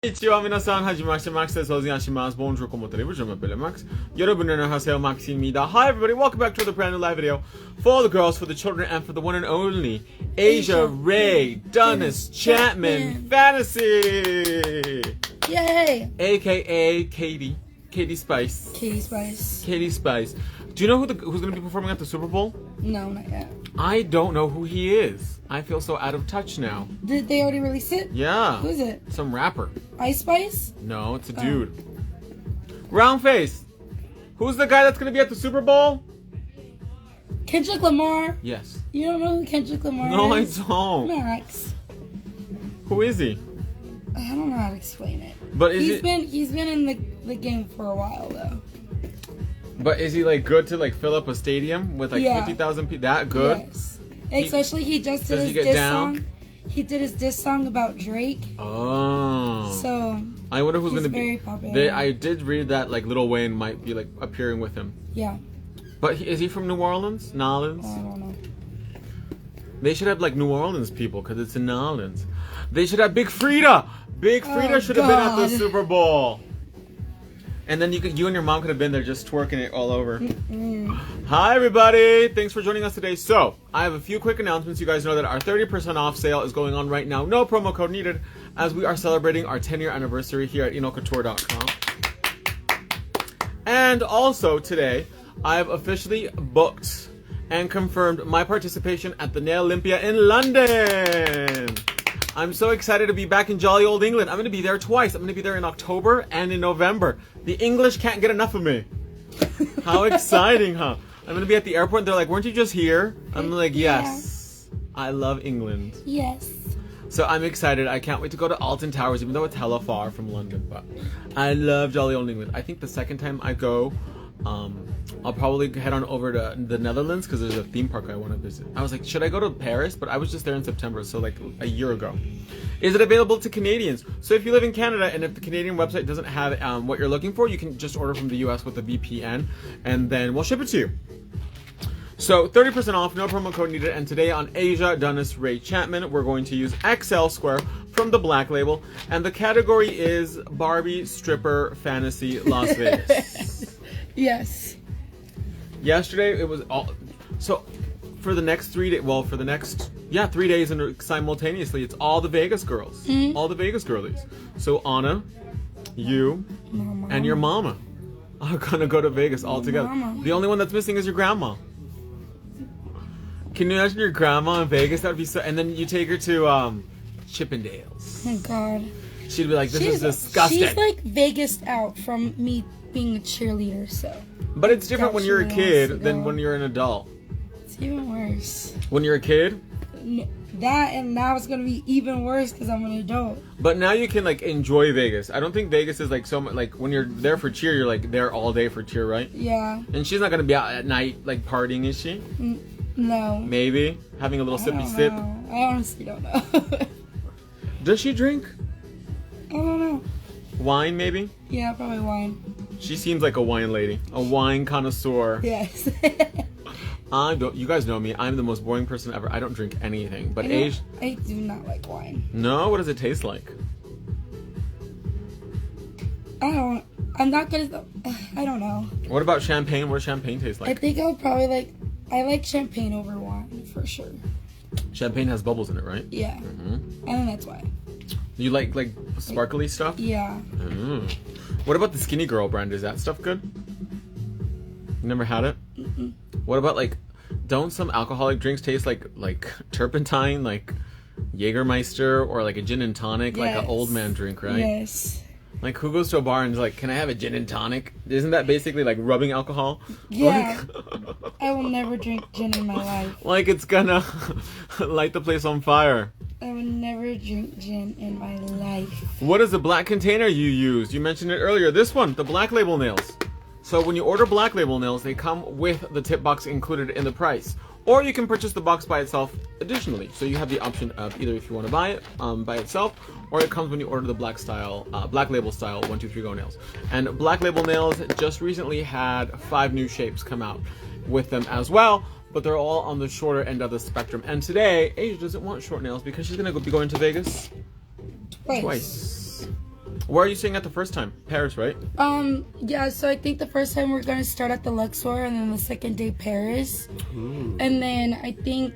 Konnichiwa minasan, hajimashite, Maxです。お願いします。Bonjour, comment allez-vous? Je m'appelle Max. 여러분 안녕하세요, Max입니다. Hi everybody, welcome back to another brand new live video for the girls, for the children, and for the one and only Asia Ray Dunnes Chapman Fantasy! Yay! AKA Katie Spice. Katie Spice. Katie Spice. Do you know who's going to be performing at the Super Bowl? No, not yet. I don't know who he is. I feel so out of touch now. Did they already release it? Yeah. Who is it? Some rapper. Ice Spice? No, it's a dude. Round face. Who's the guy that's going to be at the Super Bowl? Kendrick Lamar? Yes. You don't know who Kendrick Lamar No, I is? don't. Max. Who is he? I don't know how to explain it. But is He's been in the game for a while though. But is he like good to like fill up a stadium with like 50,000 people? That good? Yes. Especially he just did does his he get diss down? song. He did his diss song about Drake. Oh. So I wonder who's he's going to be. very popular. I did read that like Lil Wayne might be like appearing with him. Yeah. But is he from New Orleans? Nolans? I don't know. They should have like New Orleans people because it's in Nolans. They should have Big Frida. Big Frida should have been at the Super Bowl. And then you and your mom could have been there just twerking it all over. Hi everybody, thanks for joining us today. So, I have a few quick announcements. You guys know that our 30% off sale is going on right now. No promo code needed, as we are celebrating our 10-year anniversary here at enocouture.com. And also today, I have officially booked and confirmed my participation at the Nail Olympia in London. I'm so excited to be back in jolly old England. I'm going to be there twice. I'm going to be there in October and in November. The English can't get enough of me. How exciting, huh? I'm going to be at the airport and they're like, weren't you just here? I'm like, yes. I love England. Yes. So I'm excited. I can't wait to go to Alton Towers, even though it's hella far from London. But I love jolly old England. I think the second time I go, I'll probably head on over to the Netherlands because there's a theme park I want to visit. I was like, should I go to Paris? But I was just there in September, so like a year ago. Is it available to Canadians? So if you live in Canada and if the Canadian website doesn't have what you're looking for, you can just order from the US with a VPN and then we'll ship it to you. So 30% off, no promo code needed. And today on Asia Dunnes Ray Chapman, we're going to use XL Square from the Black Label. And the category is Barbie Stripper Fantasy Las Vegas. Yes. Yesterday it was all so for the next 3 days. Well, for the next 3 days and simultaneously, it's all the Vegas girls, all the Vegas girlies. So Anna, you, and your mama are gonna go to Vegas all together. Mama. The only one that's missing is your grandma. Can you imagine your grandma in Vegas? That would be so. And then you take her to Chippendales. Oh God. She'd be like, "This is disgusting." She's like Vegas out from me being a cheerleader, so. But it's different when you're a She kid wants to than go. when you're an adult. It's even worse. When you're a kid. That and now it's gonna be even worse because I'm an adult. But now you can like enjoy Vegas. I don't think Vegas is like so much like when you're there for cheer, you're like there all day for cheer, right? Yeah. And she's not gonna be out at night like partying, is she? No. Maybe having a little I sippy don't sip. know. I honestly don't know. Does she drink I don't know. wine? Maybe. Yeah, probably wine. She seems like a wine lady, a wine connoisseur. Yes. I don't. You guys know me. I'm the most boring person ever. I don't drink anything. But Asia. I do not like wine. No. What does it taste like? I'm not gonna. I don't know. What about champagne? What does champagne taste I like? think I'll probably like. I like champagne over wine for sure. Champagne has bubbles in it, right? Yeah. I think that's why. You like sparkly stuff? Yeah. What about the Skinny Girl brand? Is that stuff good? You never had it? What about like, don't some alcoholic drinks taste like turpentine, like Jägermeister, or like a gin and tonic, like an Yes. old man drink, right? Yes. Like who goes to a bar and is like, can I have a gin and tonic? Isn't that basically like rubbing alcohol? Yeah. I will never drink gin in my life. Like it's gonna light the place on fire. I would never drink gin in my life. What is the black container you used? You mentioned it earlier. This one, the Black Label nails. So when you order Black Label nails, they come with the tip box included in the price. Or you can purchase the box by itself additionally. So you have the option of either if you want to buy it by itself, or it comes when you order the Black Label style 1, 2, 3 Go nails. And Black Label nails just recently had 5 new shapes come out with them as well. But they're all on the shorter end of the spectrum. And today, Asia doesn't want short nails because she's going to be going to Vegas twice. Where are you staying at the first time? Paris, right? Yeah, so I think the first time we're gonna start at the Luxor, and then the second day Paris. Ooh. And then I think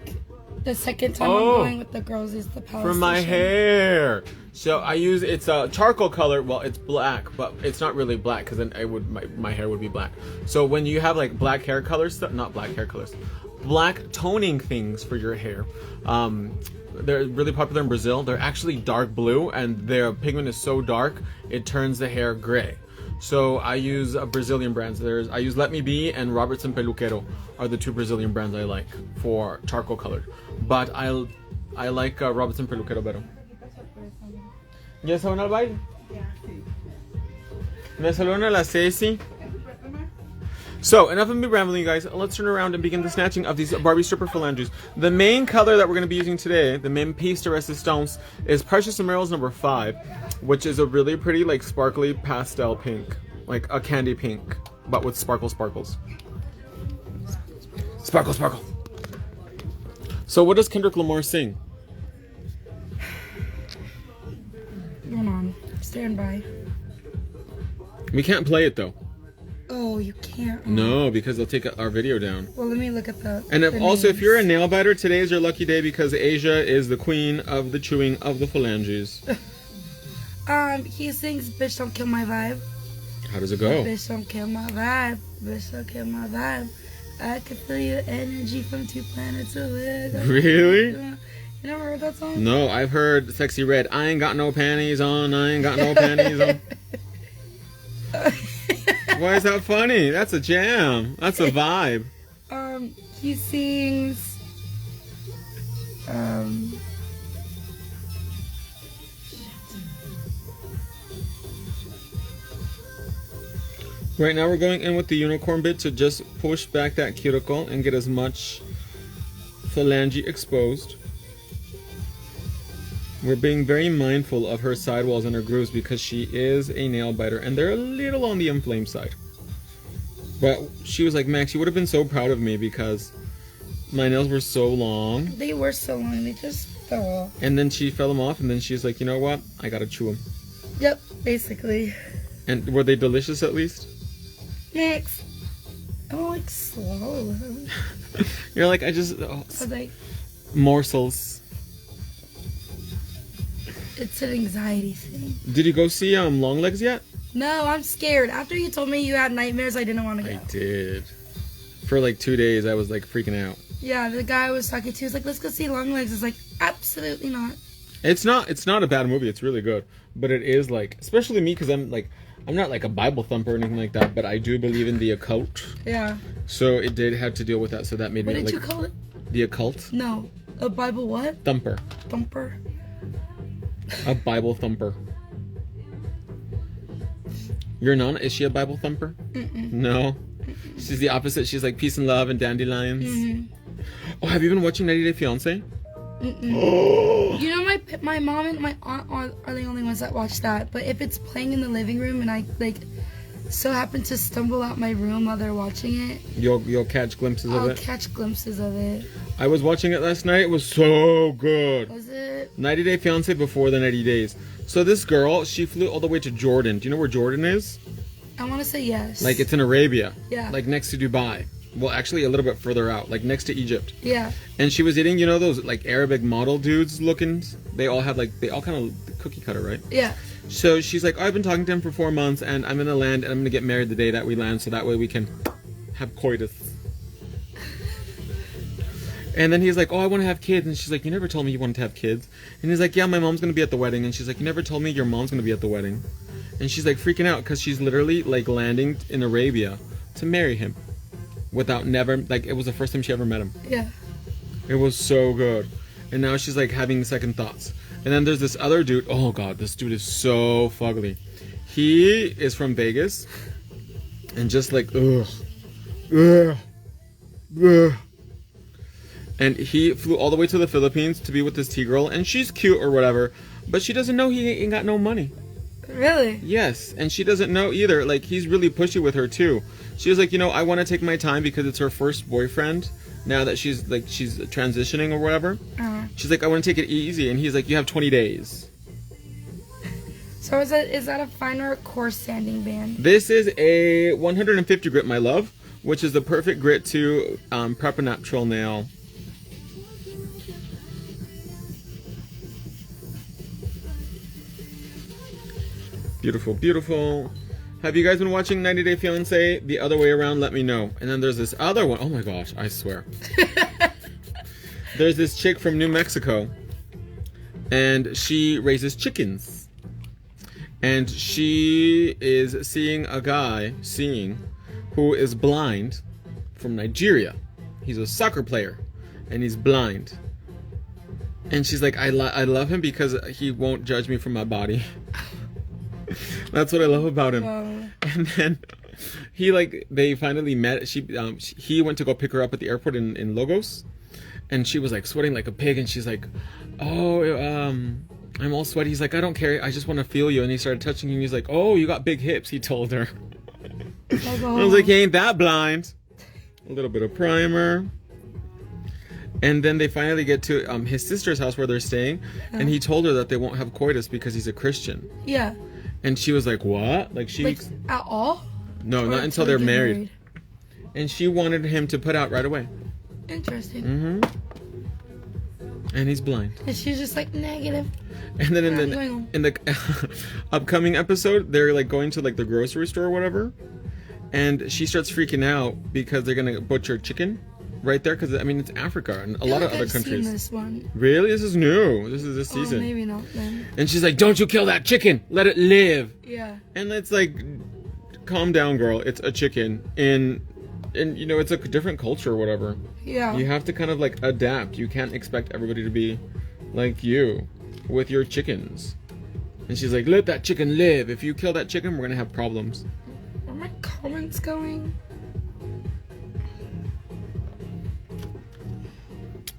the second time I'm going with the girls is the Palace For my Station. hair. So I use, it's a charcoal color. Well, it's black, but it's not really black because then my hair would be black. So when you have like black hair colors, not black hair colors, black toning things for your hair, they're really popular in Brazil. They're actually dark blue, and their pigment is so dark it turns the hair gray. So I use Brazilian brands. I use Let Me Be and Robertson Peluquero are the two Brazilian brands I like for charcoal colored. But I like Robertson Peluquero better. ¿Ya se van al baile? Me saludan a la Ceci. So, enough of me rambling, guys. Let's turn around and begin the snatching of these Barbie stripper phalanges. The main color that we're going to be using today, the main piece de resistance, is Precious Emeralds number 5, which is a really pretty, like, sparkly pastel pink. Like a candy pink, but with sparkles. Sparkle, sparkle. So, what does Kendrick Lamar sing? Hold on. Stand by. We can't play it, though. Oh, you can't. No, because they'll take our video down. Well, let me look at the. And the also, if names. you're a nail biter, today is your lucky day because Asia is the queen of the chewing of the phalanges. He sings "Bitch Don't Kill My Vibe." How does it go? Bitch don't kill my vibe. Bitch don't kill my vibe. I can feel your energy from 2 planets away. Really? You never heard that song? No, I've heard Sexy Red. I ain't got no panties on. I ain't got no panties on. Why is that funny? That's a jam. That's a vibe. He sings. Right now we're going in with the unicorn bit to just push back that cuticle and get as much phalange exposed. We're being very mindful of her sidewalls and her grooves because she is a nail biter and they're a little on the inflamed side. But she was like, Max, you would have been so proud of me because my nails were so long. They were so long, they just fell off. And then she fell them off and then she's like, you know what? I gotta chew them. Yep, basically. And were they delicious at least? Next. Oh, like slow. You're like, I was like, morsels. it's an anxiety thing. Did you go see Longlegs yet? No, I'm scared. After you told me you had nightmares, I didn't want to go. I did. For like 2 days, I was like freaking out. Yeah, the guy I was talking to was like, let's go see Longlegs. I was like, absolutely not. It's not a bad movie. It's really good. But it is like, especially me, because I'm not like a Bible thumper or anything like that, but I do believe in the occult. Yeah. So it did have to deal with that. So that made What me did like you call it? the occult No. A Bible what? thumper. Thumper? A Bible thumper. Your Nana, is she a Bible thumper? Mm-mm. No. She's the opposite. She's like peace and love and dandelions. Mm-hmm. Oh, have you been watching 90 Day Fiancé? Mm-mm. You know, my mom and my aunt are the only ones that watch that. But if it's playing in the living room and I like so happen to stumble out my room while they're watching it, You'll catch glimpses of I'll it. catch glimpses of it. I was watching it last night. It was so good. Was it? 90 Day Fiancé before the 90 days. So this girl, she flew all the way to Jordan. Do you know where Jordan is? I want to say yes. Like it's in Arabia. Yeah. Like next to Dubai. Well, actually a little bit further out, like next to Egypt. Yeah. And she was eating, you know, those like Arabic model dudes looking. They all kind of cookie cutter, right? Yeah. So she's like, oh, I've been talking to him for 4 months, and I'm gonna land, and I'm gonna get married the day that we land, so that way we can have coitus. And then he's like, oh, I want to have kids, and she's like, you never told me you wanted to have kids. And he's like, yeah, my mom's gonna be at the wedding, and she's like, you never told me your mom's gonna be at the wedding. And she's like freaking out because she's literally like landing in Arabia to marry him, without never like it was the first time she ever met him. Yeah. It was so good. And now she's like having second thoughts. And then there's this other dude. Oh god, this dude is so fugly. He is from Vegas. And just like, ugh. And he flew all the way to the Philippines to be with this T-girl. And she's cute or whatever. But she doesn't know he ain't got no money. Really? Yes. And she doesn't know either. Like, he's really pushy with her too. She was like, you know, I want to take my time because it's her first boyfriend. Now that she's transitioning or whatever. Uh-huh. She's like, I want to take it easy. And he's like, you have 20 days. So is that a fine or a coarse sanding band? This is a 150 grit, my love, which is the perfect grit to prep a natural nail. Beautiful, beautiful. Have you guys been watching 90 Day Fiancé? The other way around, let me know. And then there's this other one. Oh my gosh, I swear. There's this chick from New Mexico, and she raises chickens. And she is seeing a guy, who is blind from Nigeria. He's a soccer player, and he's blind. And she's like, I love him because he won't judge me for my body. That's what I love about him. Wow. And then they finally met. He went to go pick her up at the airport in Lagos, and she was like sweating like a pig, and she's like, oh, I'm all sweaty. He's like, I don't care, I just want to feel you. And he started touching you, and he's like, oh, you got big hips, he told her. Oh, I was like, he ain't that blind. A little bit of primer. And then they finally get to his sister's house where they're staying, and he told her that they won't have coitus because he's a Christian. Yeah. And she was like, what? Like at all? No, not until they're married. And she wanted him to put out right away. Interesting. And he's blind. And she's just like negative. And then in the upcoming episode, they're like going to like the grocery store or whatever, and she starts freaking out because they're gonna butcher chicken right there, because I mean it's Africa and a lot of other countries. Seen this one. Really? This is new. This is this season. Maybe not then. And she's like, don't you kill that chicken, let it live. Yeah. And it's like, calm down, girl, it's a chicken, and you know, it's a different culture or whatever. Yeah. You have to kind of like adapt. You can't expect everybody to be like you with your chickens. And she's like, let that chicken live. If you kill that chicken, we're gonna have problems. Where are my comments going?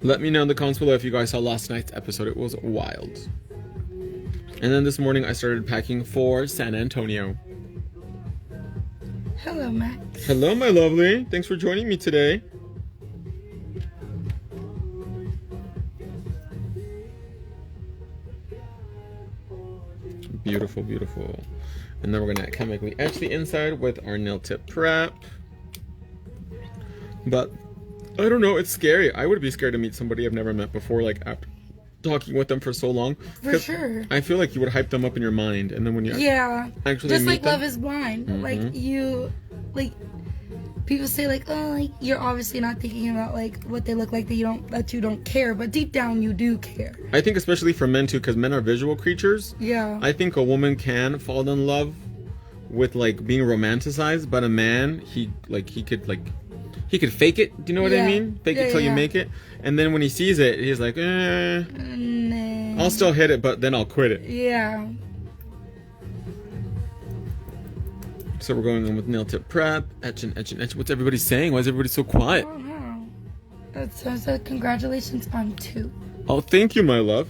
Let me know in the comments below if you guys saw last night's episode. It was wild. And then this morning I started packing for San Antonio. Hello, Max. Hello, my lovely. Thanks for joining me today. Beautiful, beautiful. And then we're gonna chemically etch the inside with our nail tip prep. But I don't know, it's scary. I would be scared to meet somebody I've never met before, like after talking with them for so long. For sure. I feel like you would hype them up in your mind, and then when you actually just meet like them, Love Is Blind. Like people say like, oh, like you're obviously not thinking about like what they look like, that you don't care, but deep down you do care. I think especially for men too, because men are visual creatures. Yeah. I think a woman can fall in love with like being romanticized, but a man, he could fake it. Do you know what I mean? Fake it till you make it. And then when he sees it, he's like, Nah. I'll still hit it, but then I'll quit it. Yeah. So we're going in with nail tip prep, etch and etch and etch. What's everybody saying? Why is everybody so quiet? I don't know. That says congratulations on 2. Oh, thank you, my love.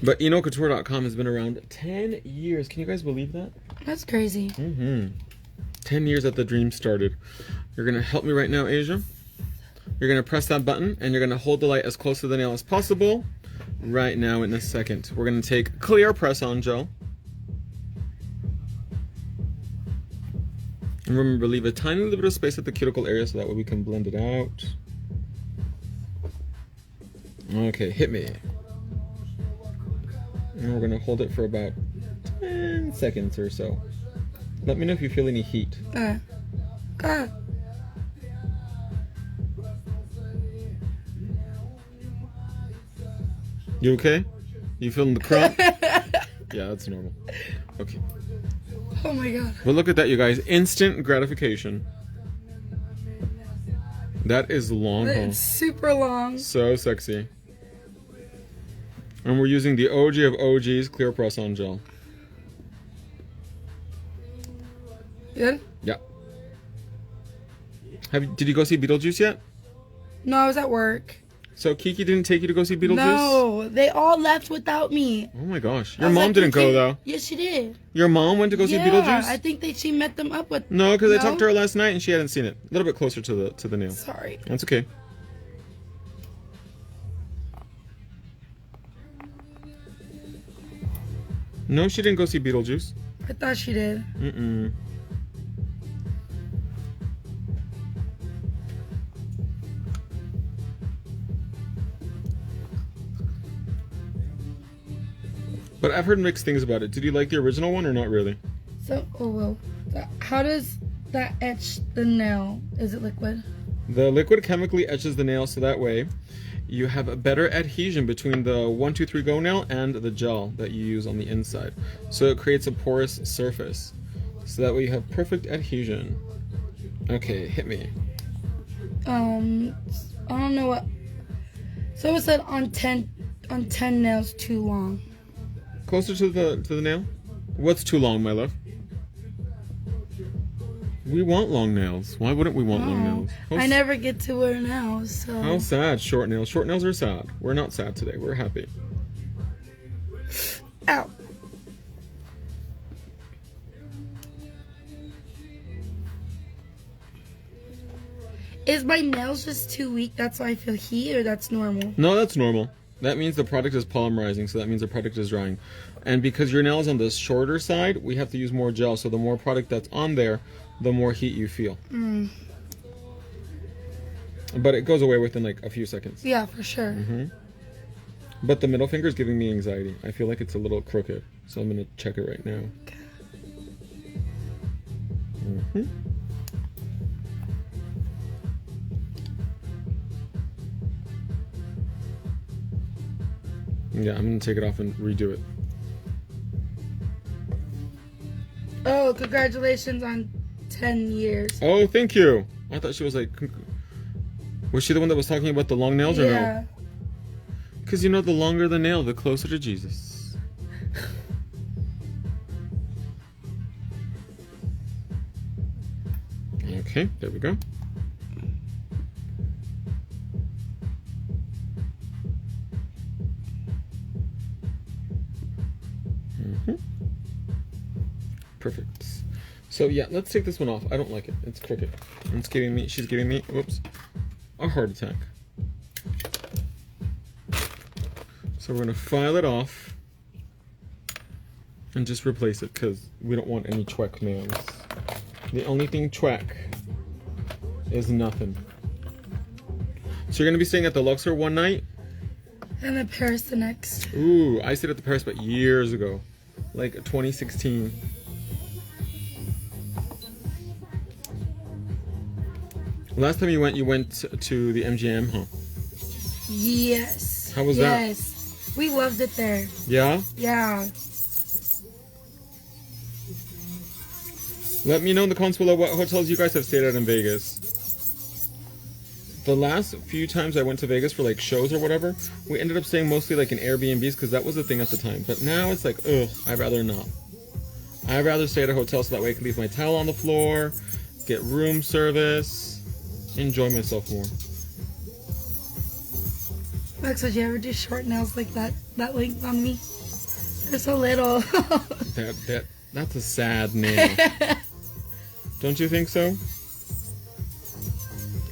But EnoCouture.com has been around 10 years. Can you guys believe that? That's crazy. 10 years that the dream started. You're going to help me right now, Asia. You're going to press that button, and you're going to hold the light as close to the nail as possible. Right now, in a second. We're going to take clear press-on gel. And remember, leave a tiny little bit of space at the cuticle area so that way we can blend it out. Okay, hit me. And we're going to hold it for about 10 seconds or so. Let me know if you feel any heat. You okay? You feeling the crump? Yeah, that's normal. Okay. Oh my god. Well, look at that, you guys. Instant gratification. That is long haul. It's super long. So sexy. And we're using the OG of OGs clear press-on gel. Good? Yeah. Did you go see Beetlejuice yet? No, I was at work. So Kiki didn't take you to go see Beetlejuice? No, they all left without me. Oh my gosh. Your mom didn't go though. Yes, she did. Your mom went to go see Beetlejuice? I think she met them up with. No, because I talked to her last night and she hadn't seen it. A little bit closer to the nail. Sorry. That's okay. No, she didn't go see Beetlejuice. I thought she did. Mm-mm. But I've heard mixed things about it. Did you like the original one or not really? So, oh well. How does that etch the nail? Is it liquid? The liquid chemically etches the nail so that way you have a better adhesion between the 1, 2, 3 go nail and the gel that you use on the inside. So it creates a porous surface. So that way you have perfect adhesion. Okay, hit me. I don't know what. So it said on 10 nails too long. Closer to the nail. What's too long, my love? We want long nails. Why wouldn't we want long nails? I never get to wear nails, so. How sad, short nails. Short nails are sad. We're not sad today. We're happy. Ow. Is my nails just too weak? That's why I feel heat, or that's normal? No, that's normal. That means the product is polymerizing, so that means the product is drying. And because your nail is on the shorter side, we have to use more gel. So the more product that's on there, the more heat you feel. But it goes away within like a few seconds. Yeah, for sure. But the middle finger is giving me anxiety. I feel like it's a little crooked. So I'm going to check it right now. Yeah, I'm going to take it off and redo it. Oh, congratulations on 10 years. Oh, thank you. I thought she was like... Was she the one that was talking about the long nails or no? Yeah. Because you know, the longer the nail, the closer to Jesus. Okay, there we go. Perfect. So yeah, let's take this one off. I don't like it. It's crooked. It's giving me, she's giving me, whoops, a heart attack. So we're gonna file it off and just replace it because we don't want any Chweck nails. The only thing Chweck is nothing. So you're gonna be staying at the Luxor one night? And the Paris the next. Ooh, I stayed at the Paris but years ago. Like 2016. Last time you went to the MGM, huh? Yes. How was that? Yes. We loved it there. Yeah? Yeah. Let me know in the comments below what hotels you guys have stayed at in Vegas. The last few times I went to Vegas for like shows or whatever, we ended up staying mostly like in Airbnbs because that was the thing at the time. But now it's like, ugh, I'd rather not. I'd rather stay at a hotel so that way I can leave my towel on the floor, get room service, enjoy myself more. Max, would you ever do short nails like that length on me? They're so little. That's a sad nail. Don't you think so?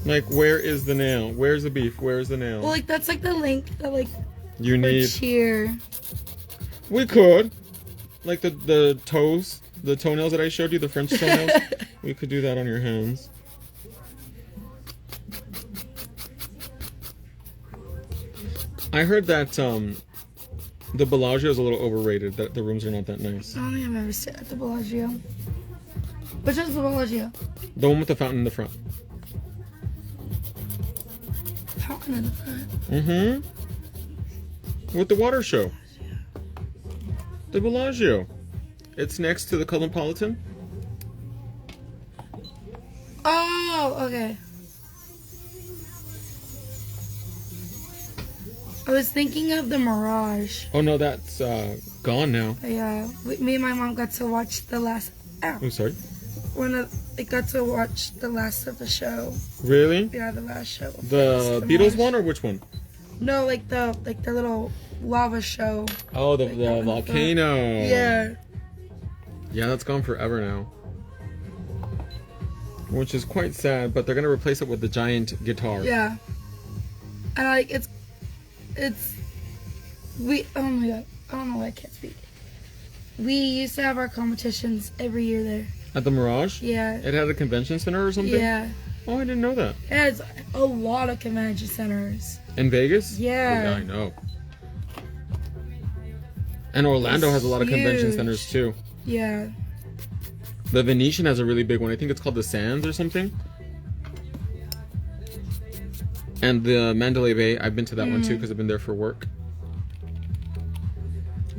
Like, where is the nail? Where's the beef? Where's the nail? Well, like, that's like the length that, like, you need... cheer. We could. Like the toes, the toenails that I showed you, the French toenails. We could do that on your hands. I heard that the Bellagio is a little overrated, that the rooms are not that nice. I don't think I've ever stayed at the Bellagio. Which one's the Bellagio? The one with the fountain in the front. Fountain in the front? Mm-hmm. With the water show. The Bellagio. It's next to the Cosmopolitan. Oh, okay. I was thinking of the Mirage. Oh no, that's gone now. Yeah, me and my mom got to watch the last. Ow. I'm sorry. I got to watch the last of the show. Really? Yeah, the last show. The Beatles one or which one? No, like the little lava show. Oh, the Like volcano. Yeah. Yeah, that's gone forever now. Which is quite sad, but they're gonna replace it with the giant guitar. Yeah. And like oh my god, I don't know why I can't speak. We used to have our competitions every year there. At the Mirage? Yeah. It had a convention center or something? Yeah. Oh, I didn't know that. It has a lot of convention centers. In Vegas? Yeah. Oh, yeah, I know. And Orlando has a lot of convention huge. centers too. Yeah. The Venetian has a really big one. I think it's called the Sands or something. And the Mandalay Bay, I've been to that one too because I've been there for work.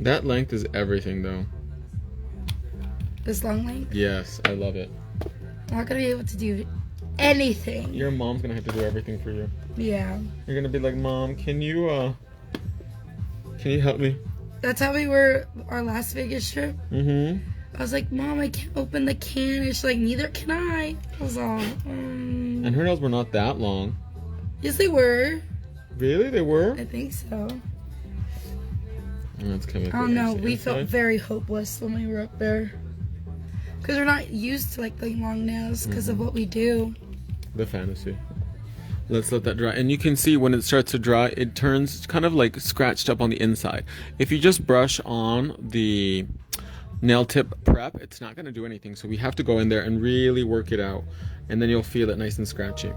That length is everything though. This long length. Yes, I love it. I'm not gonna be able to do anything. Your mom's gonna have to do everything for you. Yeah. You're gonna be like, Mom, can you help me? That's how we were our Las Vegas trip. Mm-hmm. I was like, Mom, I can't open the can. And she's like, neither can I. I was all, And her nails were not that long. Yes, they were. Really? They were? I think so. That's kind of I don't know. We felt very hopeless when we were up there. Because we're not used to, like, the long nails because of what we do. The fantasy. Let's let that dry. And you can see when it starts to dry, it turns kind of like scratched up on the inside. If you just brush on the nail tip prep, it's not going to do anything. So we have to go in there and really work it out. And then you'll feel it nice and scratchy.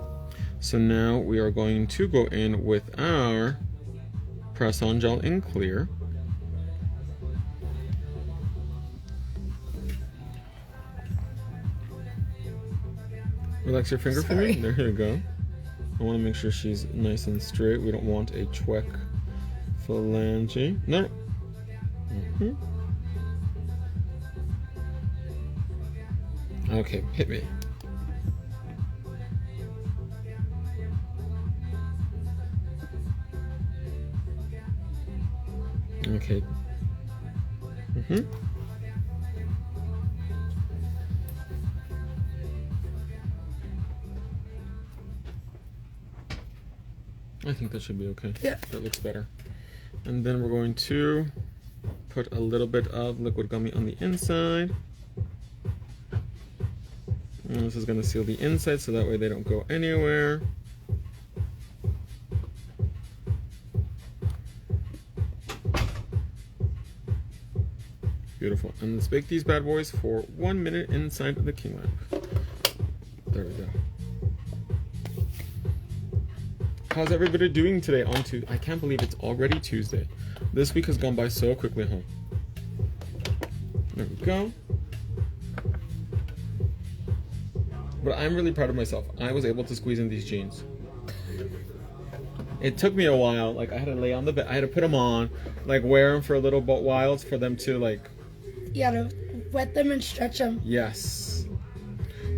So now we are going to go in with our press-on gel in clear. Relax your finger for me. There you go. I want to make sure she's nice and straight. We don't want a tweak phalange. No. Mm-hmm. Okay, hit me. Okay. Mm-hmm. I think that should be okay. Yeah. That looks better. And then we're going to put a little bit of liquid gummy on the inside. And this is going to seal the inside so that way they don't go anywhere. Beautiful. And let's bake these bad boys for 1 minute inside of the king lamp. There we go. How's everybody doing today on Tuesday? I can't believe it's already Tuesday. This week has gone by so quickly, huh? There we go. But I'm really proud of myself. I was able to squeeze in these jeans. It took me a while. Like, I had to lay on the bed. I had to put them on, like, wear them for a little while for them to, like... Yeah, to wet them and stretch them. Yes.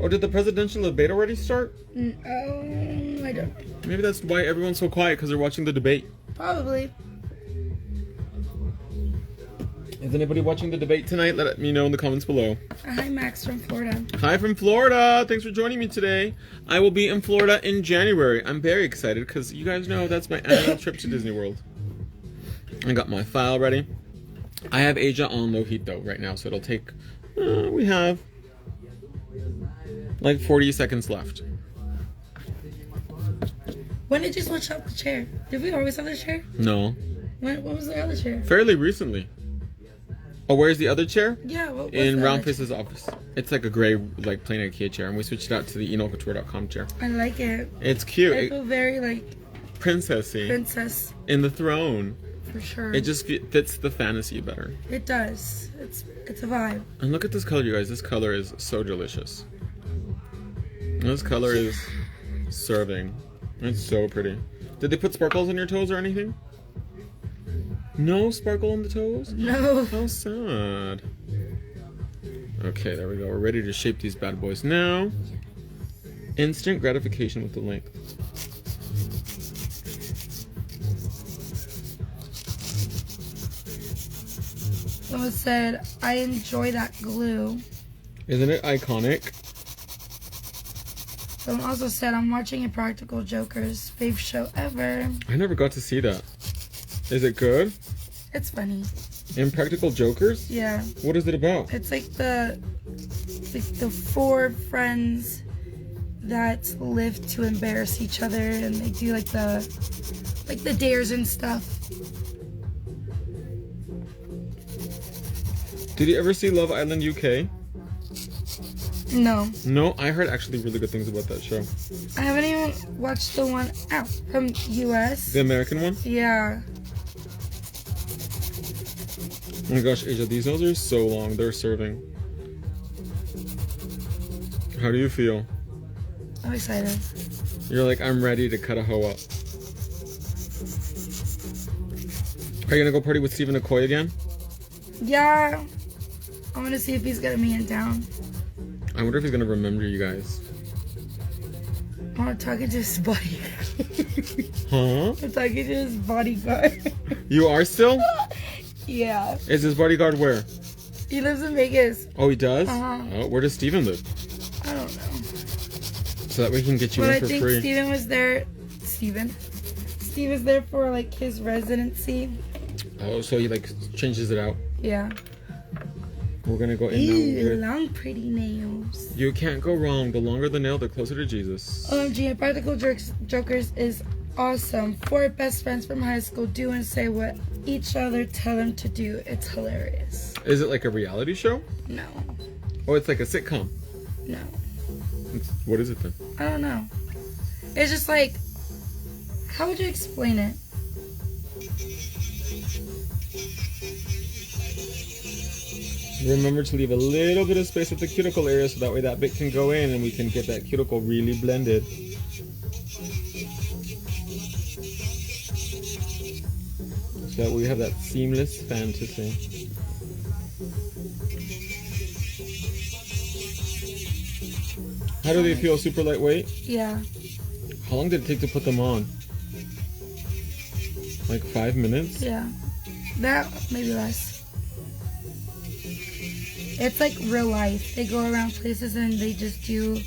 Oh, did the presidential debate already start? I don't. Maybe that's why everyone's so quiet, because they're watching the debate. Probably. Is anybody watching the debate tonight? Let me know in the comments below. Hi, Max from Florida. Hi from Florida. Thanks for joining me today. I will be in Florida in January. I'm very excited because you guys know that's my annual trip to Disney World. I got my file ready. I have Asia on low heat though right now, so it'll take, we have like 40 seconds left. When did you switch out the chair? Did we always have the chair? No. What was the other chair? Fairly recently. Oh, where's the other chair? Yeah, what was in the other Roundface's office. It's like a gray, like plain IKEA chair, and we switched it out to the ENOCouture.com chair. I like it. It's cute. I feel very like Princessy. princess In the throne. for sure. It just fits the fantasy better. It does. It's a vibe. And look at this color, you guys. This color is so delicious. This color is serving. It's so pretty. Did they put sparkles on your toes or anything? No sparkle on the toes? No. How sad. Okay, there we go. We're ready to shape these bad boys now. Instant gratification with the length. Someone said, I enjoy that glue. Isn't it iconic? Someone also said, I'm watching Impractical Jokers, fave show ever. I never got to see that. Is it good? It's funny. Impractical Jokers? Yeah. What is it about? It's like the four friends that live to embarrass each other, and they do like the dares and stuff. Did you ever see Love Island UK? No. No, I heard actually really good things about that show. I haven't even watched the one out from US. The American one? Yeah. Oh my gosh, Asia, these nails are so long. They're serving. How do you feel? I'm excited. You're like, I'm ready to cut a hoe up. Are you gonna go party with Stephen McCoy again? Yeah. I want to see if he's gonna be in town. I wonder if he's gonna remember you guys. I'm talking to his bodyguard. Huh? I'm talking to his bodyguard. You are still? Yeah. Is his bodyguard where? He lives in Vegas. Oh, he does? Uh-huh. Oh, where does Stephen live? I don't know. So that way he can get you But in I for think free. Steven was there. Steve was there for like his residency. Oh, so he like changes it out. Yeah. We're gonna go in Ew, now. long pretty nails. You can't go wrong. The longer the nail, the closer to Jesus. OMG, Practical Jokers is awesome. 4 best friends from high school do and say what each other tell them to do. It's hilarious. Is it like a reality show? No. Oh, it's like a sitcom. No. What is it then? I don't know. It's just like, how would you explain it? Remember to leave a little bit of space at the cuticle area so that way that bit can go in and we can get that cuticle really blended. So that we have that seamless fantasy. How do they feel? Super lightweight? Yeah. How long did it take to put them on? Like 5 minutes? Yeah. That, maybe less. It's like real life. They go around places and they just do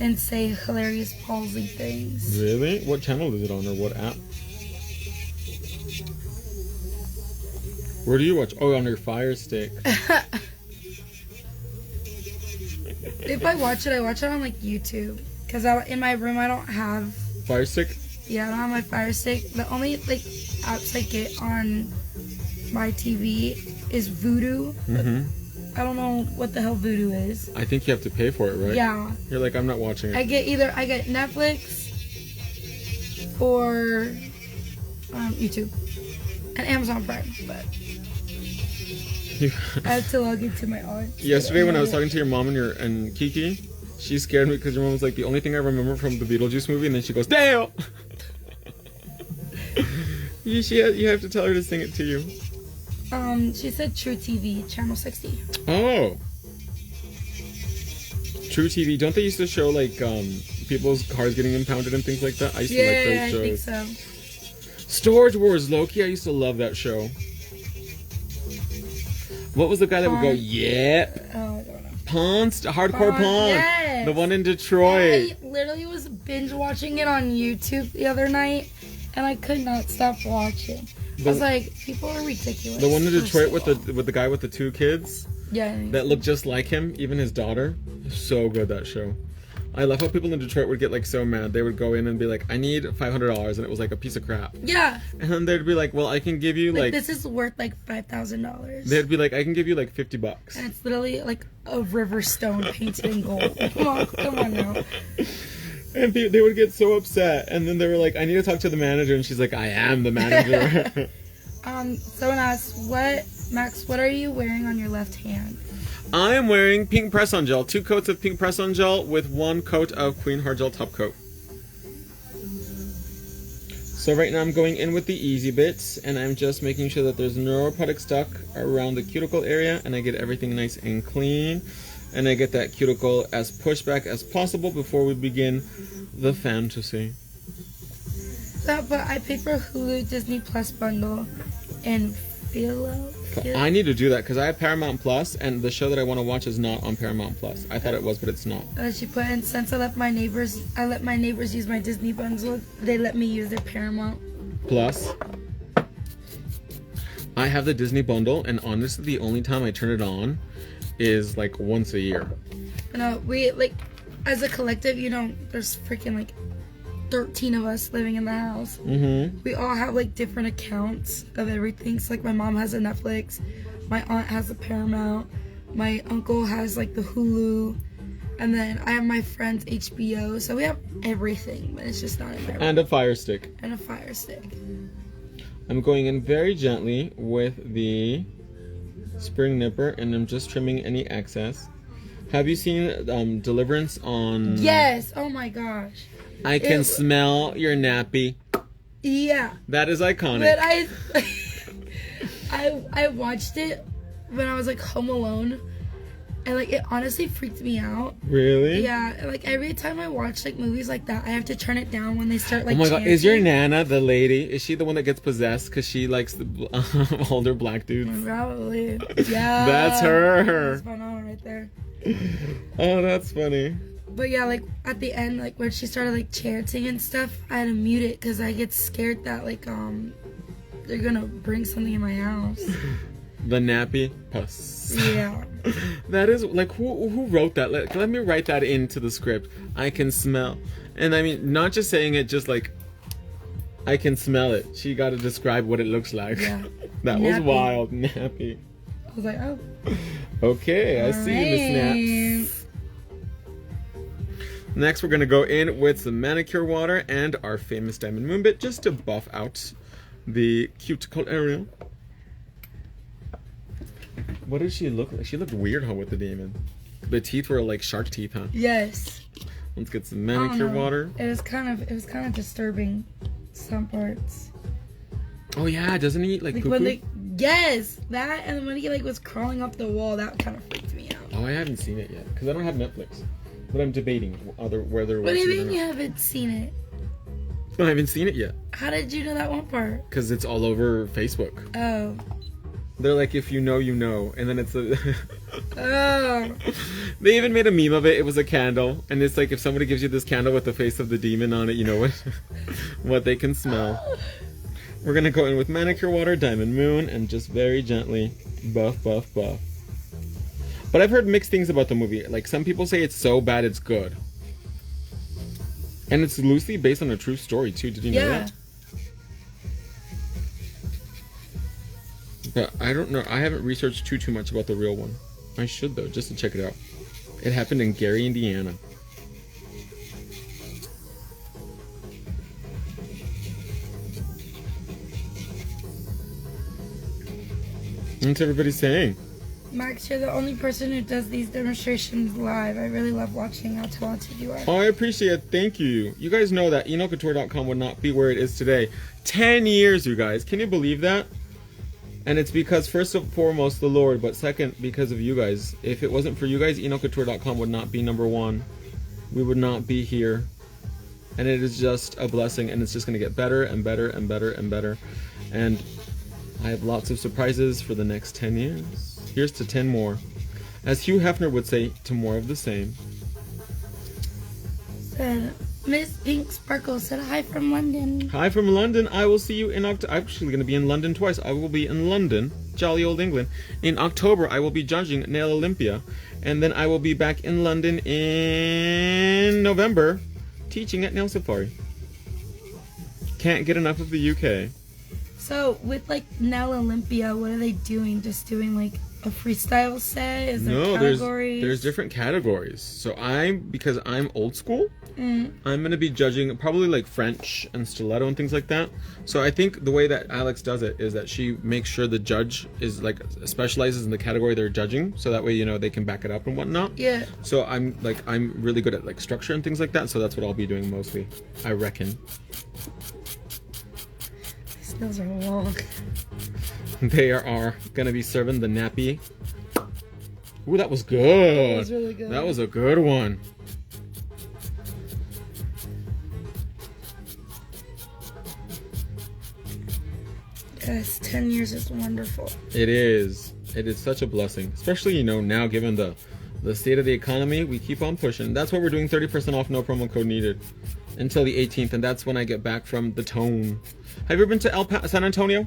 and say hilarious palsy things. Really? What channel is it on or what app? Where do you watch? Oh, on your Fire Stick. If I watch it on like YouTube. Because in my room I don't have, Fire Stick? yeah, I don't have my Fire Stick. The only like apps I get on my TV is Vudu. Mm-hmm. I don't know what the hell Vudu is. I think you have to pay for it, right? Yeah. You're like, I'm not watching it. I get Netflix or YouTube and Amazon Prime, but I have to log into my aunt. Yesterday when I was talking to your mom and Kiki, she scared me because your mom was like, the only thing I remember from the Beetlejuice movie, and then she goes, Dale! You have to tell her to sing it to you. She said True TV, channel 60. Oh. True TV. Don't they used to show like people's cars getting impounded and things like that? I used to like Yeah, those I shows. think so. Storage Wars, Loki. I used to love that show. What was the guy that would go, yeah? Oh, I don't know. Ponce, Hardcore Ponce, Ponce. yes. The one in Detroit. I literally was binge watching it on YouTube the other night, and I could not stop watching. I was like, people are ridiculous. The one in first Detroit of all. with the guy with the 2 kids Yeah. that looked just like him, even his daughter. So good, that show. I love how people in Detroit would get like so mad. They would go in and be like, I need $500, and it was like a piece of crap. Yeah. And then they'd be like, well, I can give you Like, like this is worth like $5,000. they'd be like, I can give you like $50. And it's literally like a river stone painted in gold. Come on now. And they would get so upset, and then they were like, I need to talk to the manager, and she's like, I am the manager. Someone asked, Max, what are you wearing on your left hand? I am wearing pink press-on gel, 2 coats of pink press-on gel with 1 coat of Queen Hard Gel top coat. So right now I'm going in with the easy bits, and I'm just making sure that there's no product stuck around the cuticle area, and I get everything nice and clean, and I get that cuticle as pushed back as possible before we begin the fantasy. So, but I paid for Hulu Disney Plus bundle and Philo. I need to do that because I have Paramount Plus, and the show that I want to watch is not on Paramount Plus. I thought it was, but it's not. She put in, since I let my neighbors use my Disney bundle, they let me use their Paramount. Plus, I have the Disney bundle, and honestly, the only time I turn it on is like once a year. We like, as a collective, there's freaking like 13 of us living in the house. Mm-hmm. We all have like different accounts of everything. So like my mom has a Netflix, my aunt has the Paramount, my uncle has like the Hulu, and then I have my friend's HBO. So we have everything, but it's just not in my room. And a Fire Stick. And a Fire Stick. I'm going in very gently with the spring nipper, and I'm just trimming any excess. Have you seen Deliverance on... Yes! Oh my gosh. I can smell your nappy. Yeah. That is iconic. But I watched it when I was like home alone, and like it honestly freaked me out. Really? Yeah, and, like every time I watch like movies like that, I have to turn it down when they start like. Oh my god, chanting. is your Nana the lady? Is she the one that gets possessed because she likes the older black dudes? Probably. Yeah. That's her. That's going on right there. Oh, that's funny. But yeah, like at the end, like when she started like chanting and stuff, I had to mute it because I get scared that like they're gonna bring something in my house. The nappy puss. Yeah. That is like who wrote that? Let me write that into the script. I can smell, and I mean not just saying it, just like I can smell it. She got to describe what it looks like. Yeah. That Nappy. was wild, nappy. I was like, oh. Okay, I see you, Miss Snaps. Next, we're gonna go in with some manicure water and our famous Diamond Moon bit just to buff out the cuticle area. What did she look like? She looked weird, huh, with the demon. The teeth were like shark teeth, huh? Yes. Let's get some I don't manicure know. water. It was kind of disturbing, some parts. Oh yeah, doesn't he eat like poo-poo? When they, yes, that, and when he like was crawling up the wall, that kind of freaked me out. Oh, I haven't seen it yet because I don't have Netflix. But I'm debating whether What do you watching it mean or you not. haven't seen it? I haven't seen it yet How did you know that one part? because it's all over Facebook. Oh. They're like, if you know, you know, and then it's a. Oh. They even made a meme of it. It was a candle, and it's like if somebody gives you this candle with the face of the demon on it, you know what they can smell. We're gonna go in with manicure water, Diamond Moon, and just very gently buff, buff, buff. But I've heard mixed things about the movie. Like some people say it's so bad it's good, and it's loosely based on a true story too. Did you know Yeah. that? But I don't know. I haven't researched too much about the real one. I should though, just to check it out. It happened in Gary, Indiana. What's everybody saying? Max, you're the only person who does these demonstrations live. I really love watching how talented you are. Oh, I appreciate it. Thank you. You guys know that EnoCouture.com would not be where it is today. 10 years, you guys. Can you believe that? And it's because, first and foremost, the Lord, but second, because of you guys. If it wasn't for you guys, EnoCouture.com would not be number one. We would not be here. And it is just a blessing, and it's just going to get better and better and better and better. And I have lots of surprises for the next 10 years. Here's to 10 more. As Hugh Hefner would say, to more of the same. Said Miss Pink Sparkle said hi from London. Hi from London. I will see you in October. I'm actually going to be in London twice. I will be in London, jolly old England. In October, I will be judging Nail Olympia. And then I will be back in London in November, teaching at Nail Safari. Can't get enough of the UK. So with like Nail Olympia, what are they doing? Just doing like a freestyle set? Is there No, categories? there's different categories. So because I'm old school, Mm. I'm going to be judging probably like French and stiletto and things like that. So I think the way that Alex does it is that she makes sure the judge is like specializes in the category they're judging, so that way, you know, they can back it up and whatnot. Yeah. So I'm really good at like structure and things like that, so that's what I'll be doing mostly, I reckon. These nails are long. They are going to be serving the nappy. Ooh, that was good. That was really good. That was a good one. Yes, 10 years is wonderful. It is. It is such a blessing, especially, you know, now given the state of the economy. We keep on pushing. That's why we're doing 30% off, no promo code needed, until the 18th, and that's when I get back from the Tone. Have you ever been to San Antonio?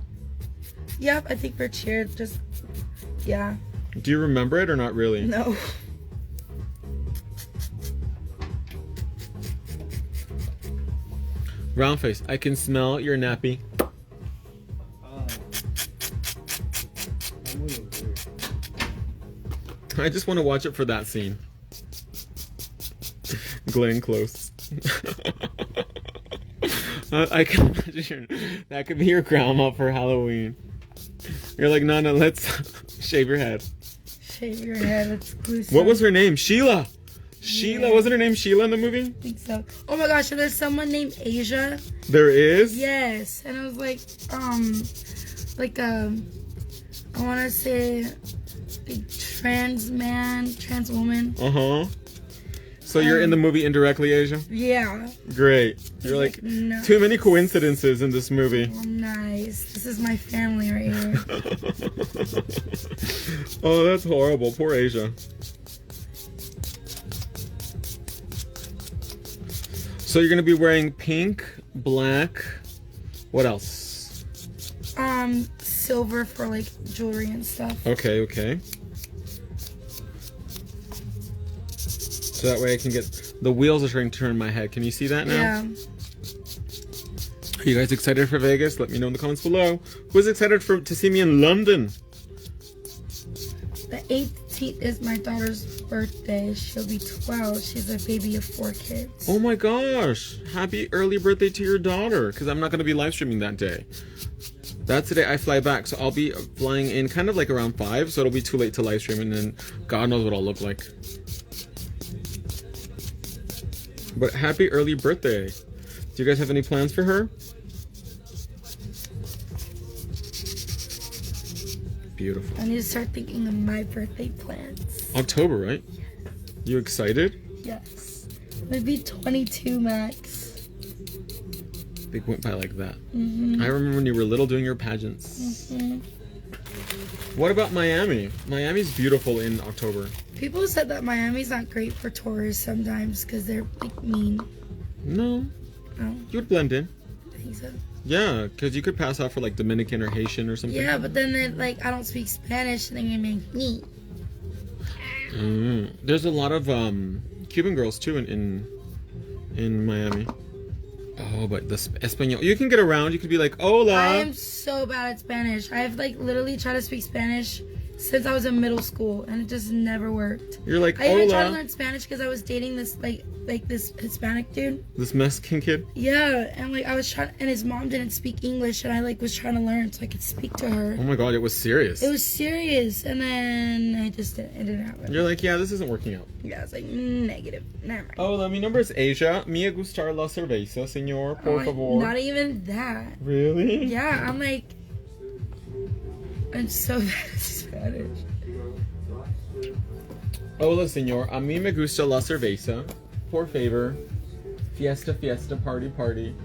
Yep, I think we're cheered. Just, yeah. Do you remember it or not really? No. Round face. I can smell your nappy. I'm really weird. I just want to watch it for that scene. Glenn Close. I can imagine that could be your grandma for Halloween. You're like, no, let's shave your head. Shave your head. It's gruesome. What was her name? Sheila. Sheila, Yeah. wasn't her name Sheila in the movie? I think so. Oh my gosh, so there's someone named Asia. There is? Yes, and it was like I want to say like trans woman. Uh-huh. So you're in the movie indirectly, Asia? Yeah. Great. You're like, Nice. too many coincidences in this movie. Oh, nice. This is my family right here. Oh, that's horrible. Poor Asia. So you're gonna be wearing pink, black, what else? Silver for like jewelry and stuff. Okay. So that way I can get, the wheels are starting to turn in my head. Can you see that now? Yeah. Are you guys excited for Vegas? Let me know in the comments below. Who's excited to see me in London? The 18th is my daughter's birthday. She'll be 12. She's a baby of 4 kids. Oh my gosh. Happy early birthday to your daughter, because I'm not going to be live streaming that day. That's the day I fly back, so I'll be flying in kind of like around 5, so it'll be too late to live stream, and then God knows what I'll look like. But happy early birthday. Do you guys have any plans for her? Beautiful. I need to start thinking of my birthday plans. October, right? You excited? Yes. Maybe 22 max. They went by like that. Mm-hmm. I remember when you were little doing your pageants. Mm-hmm. What about Miami? Miami's beautiful in October. People said that Miami's not great for tourists sometimes because they're like mean. No, Oh, you would blend in. I think so. Yeah, because you could pass out for like Dominican or Haitian or something. Yeah, but then like I don't speak Spanish and then you're gonna make me. There's a lot of Cuban girls too in Miami. Oh, but the Espanol, you can get around. You could be like, hola. I am so bad at Spanish. I've like literally tried to speak Spanish since I was in middle school and it just never worked. You're like, I even tried to hola. learn Spanish because I was dating this like this Hispanic dude. This Mexican kid. Yeah, and like I was trying, and his mom didn't speak English, and I like was trying to learn so I could speak to her. Oh my God, it was serious. It was serious, and then it didn't happen. You're like, yeah, this isn't working out. Yeah, I was like negative. Never mind. Hola, mi nombre es Asia. Me gustar la cerveza, señor, por favor. Not even that. Really? Yeah, I'm like, I'm so bad at Spanish. Hola, señor. A mí me gusta la cerveza. Por favor. Fiesta, fiesta, party, party.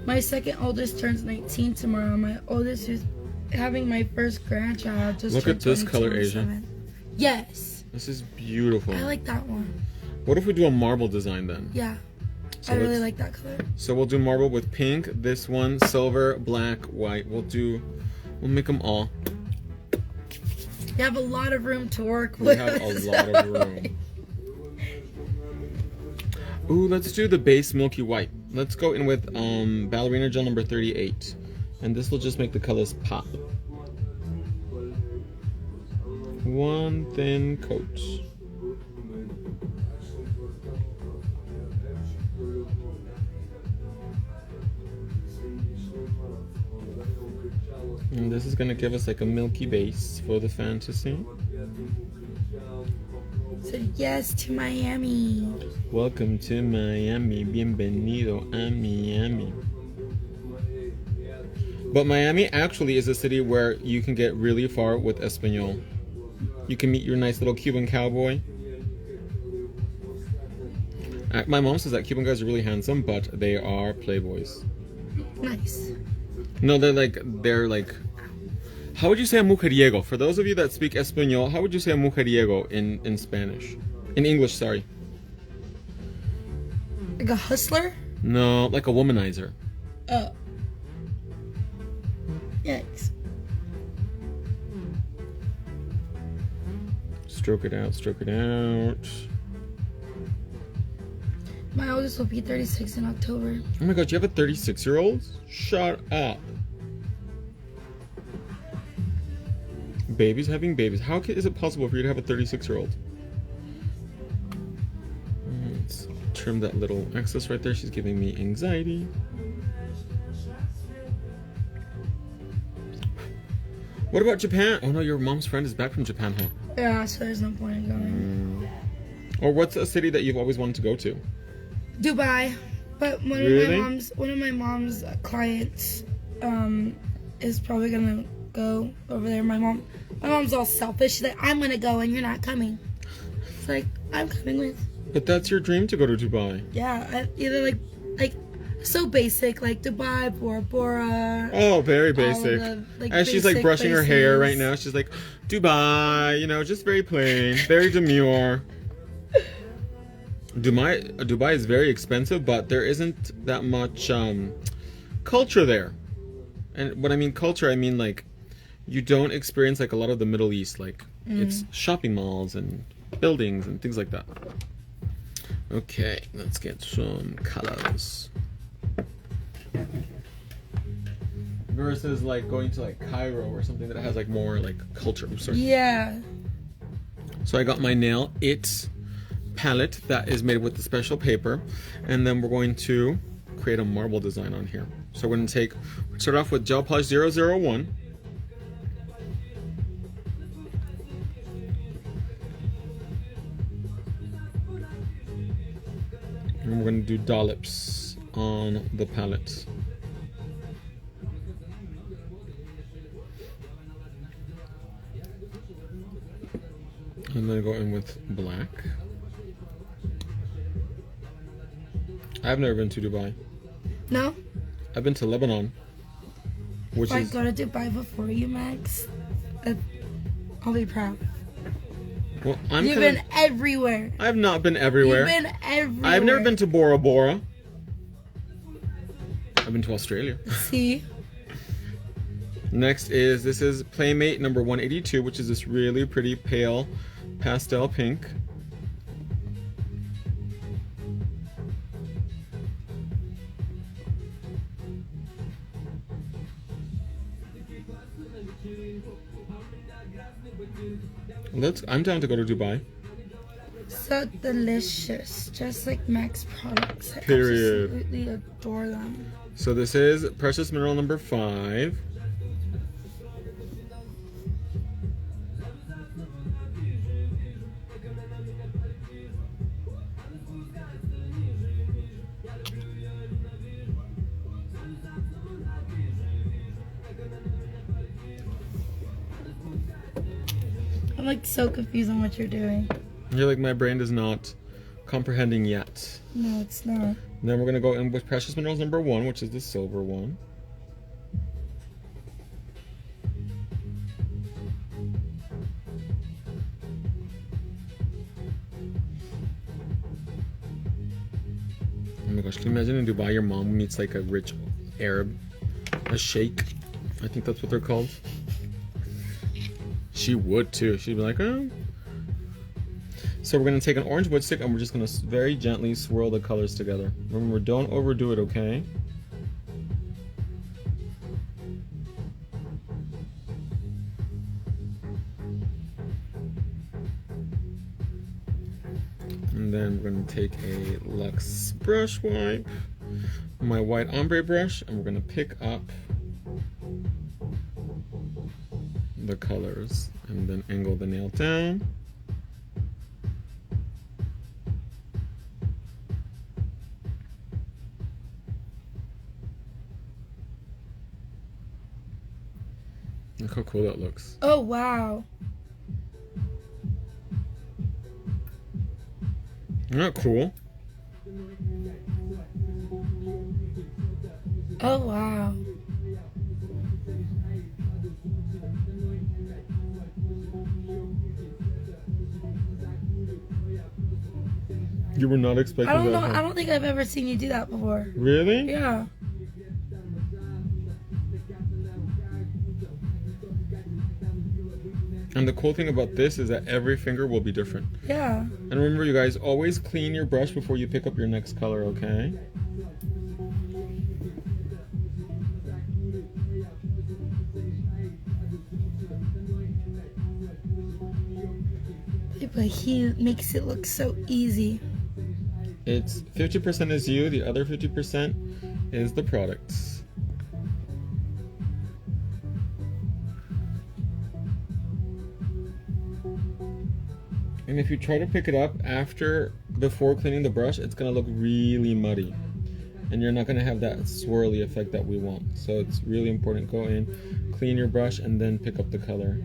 My second oldest turns 19 tomorrow. My oldest is having my first grandchild. Just Look turned at this 22 color, on Asia. 7th. Yes, This is beautiful. I like that one. What if we do a marble design then? Yeah, So I really let's- like that color. So we'll do marble with pink, this one, silver, black, white. We'll make them all. You have a lot of room to work We with. have a lot of room. Ooh, let's do the base milky white. Let's go in with ballerina gel number 38. And this will just make the colors pop. One thin coat. And this is gonna give us like a milky base for the fantasy. Said yes to Miami. Welcome to Miami. Bienvenido a Miami. But Miami actually is a city where you can get really far with Espanol. You can meet your nice little Cuban cowboy. My mom says that Cuban guys are really handsome, but they are playboys. Nice. No, they're like. How would you say a mujeriego? For those of you that speak Espanol, how would you say a mujeriego in Spanish? In English, sorry. Like a hustler? No, like a womanizer. Oh. Yikes. Stroke it out, stroke it out. My oldest will be 36 in October. Oh my god, you have a 36-year-old? Shut up. Babies having babies. How is it possible for you to have a 36-year-old? Let's trim that little excess right there. She's giving me anxiety. What about Japan? Oh no, your mom's friend is back from Japan, huh? Yeah, so there's no point in going. Or what's a city that you've always wanted to go to? Dubai, but Really? one of my mom's clients is probably gonna go over there. My mom's all selfish. She's like, I'm gonna go and you're not coming. It's like, I'm coming with. But that's your dream, to go to Dubai. Yeah, either like so basic, like Dubai, Bora Bora. Oh, very all of basic. the, like, As she's like basic brushing her hair right places. now, she's like, Dubai, you know, just very plain, very demure. Dubai is very expensive, but there isn't that much culture there. And when I mean culture, I mean like you don't experience like a lot of the Middle East. Like it's shopping malls and buildings and things like that. Okay, let's get some colors. Versus like going to like Cairo or something that has like more like culture. I'm sorry. Yeah. So I got my Nail It palette that is made with the special paper, and then we're going to create a marble design on here. So we're going to start off with Gel Polish 001. And we're going to do dollops on the palette. I'm going to go in with black. I've never been to Dubai. No? I've been to Lebanon, which If I is go to Dubai before you, Max, I'll be proud. well. You've been everywhere. I've not been everywhere. You've been everywhere. I've never been to Bora Bora. I've been to Australia. See? Next this is Playmate number 182, which is this really pretty pale pastel pink. I'm down to go to Dubai. So delicious. Just like Max products. I Period. absolutely adore them. So this is Precious Mineral number 5. I'm like so confused on what you're doing. You're like, my brain is not comprehending yet. No, it's not. And then we're going to go in with Precious Minerals number 1, which is the silver one. Oh my gosh, can you imagine in Dubai your mom meets like a rich Arab, a sheikh? I think that's what they're called. She would too. She'd be like, oh. So we're going to take an orange wood stick and we're just going to very gently swirl the colors together. Remember, don't overdo it, okay? And then we're going to take a Luxe brush wipe, my white ombre brush, and we're going to pick up the colors and then angle the nail down. Look how cool that looks. Oh, wow. Isn't that cool? Oh, wow. You were not expecting I don't know. that. I don't think I've ever seen you do that before. Really? Yeah. And the cool thing about this is that every finger will be different. Yeah. And remember, you guys, always clean your brush before you pick up your next color, okay? But he makes it look so easy. It's 50% is you, the other 50% is the products. And if you try to pick it up before cleaning the brush, it's gonna look really muddy. And you're not gonna have that swirly effect that we want. So it's really important. Go in, clean your brush, and then pick up the color.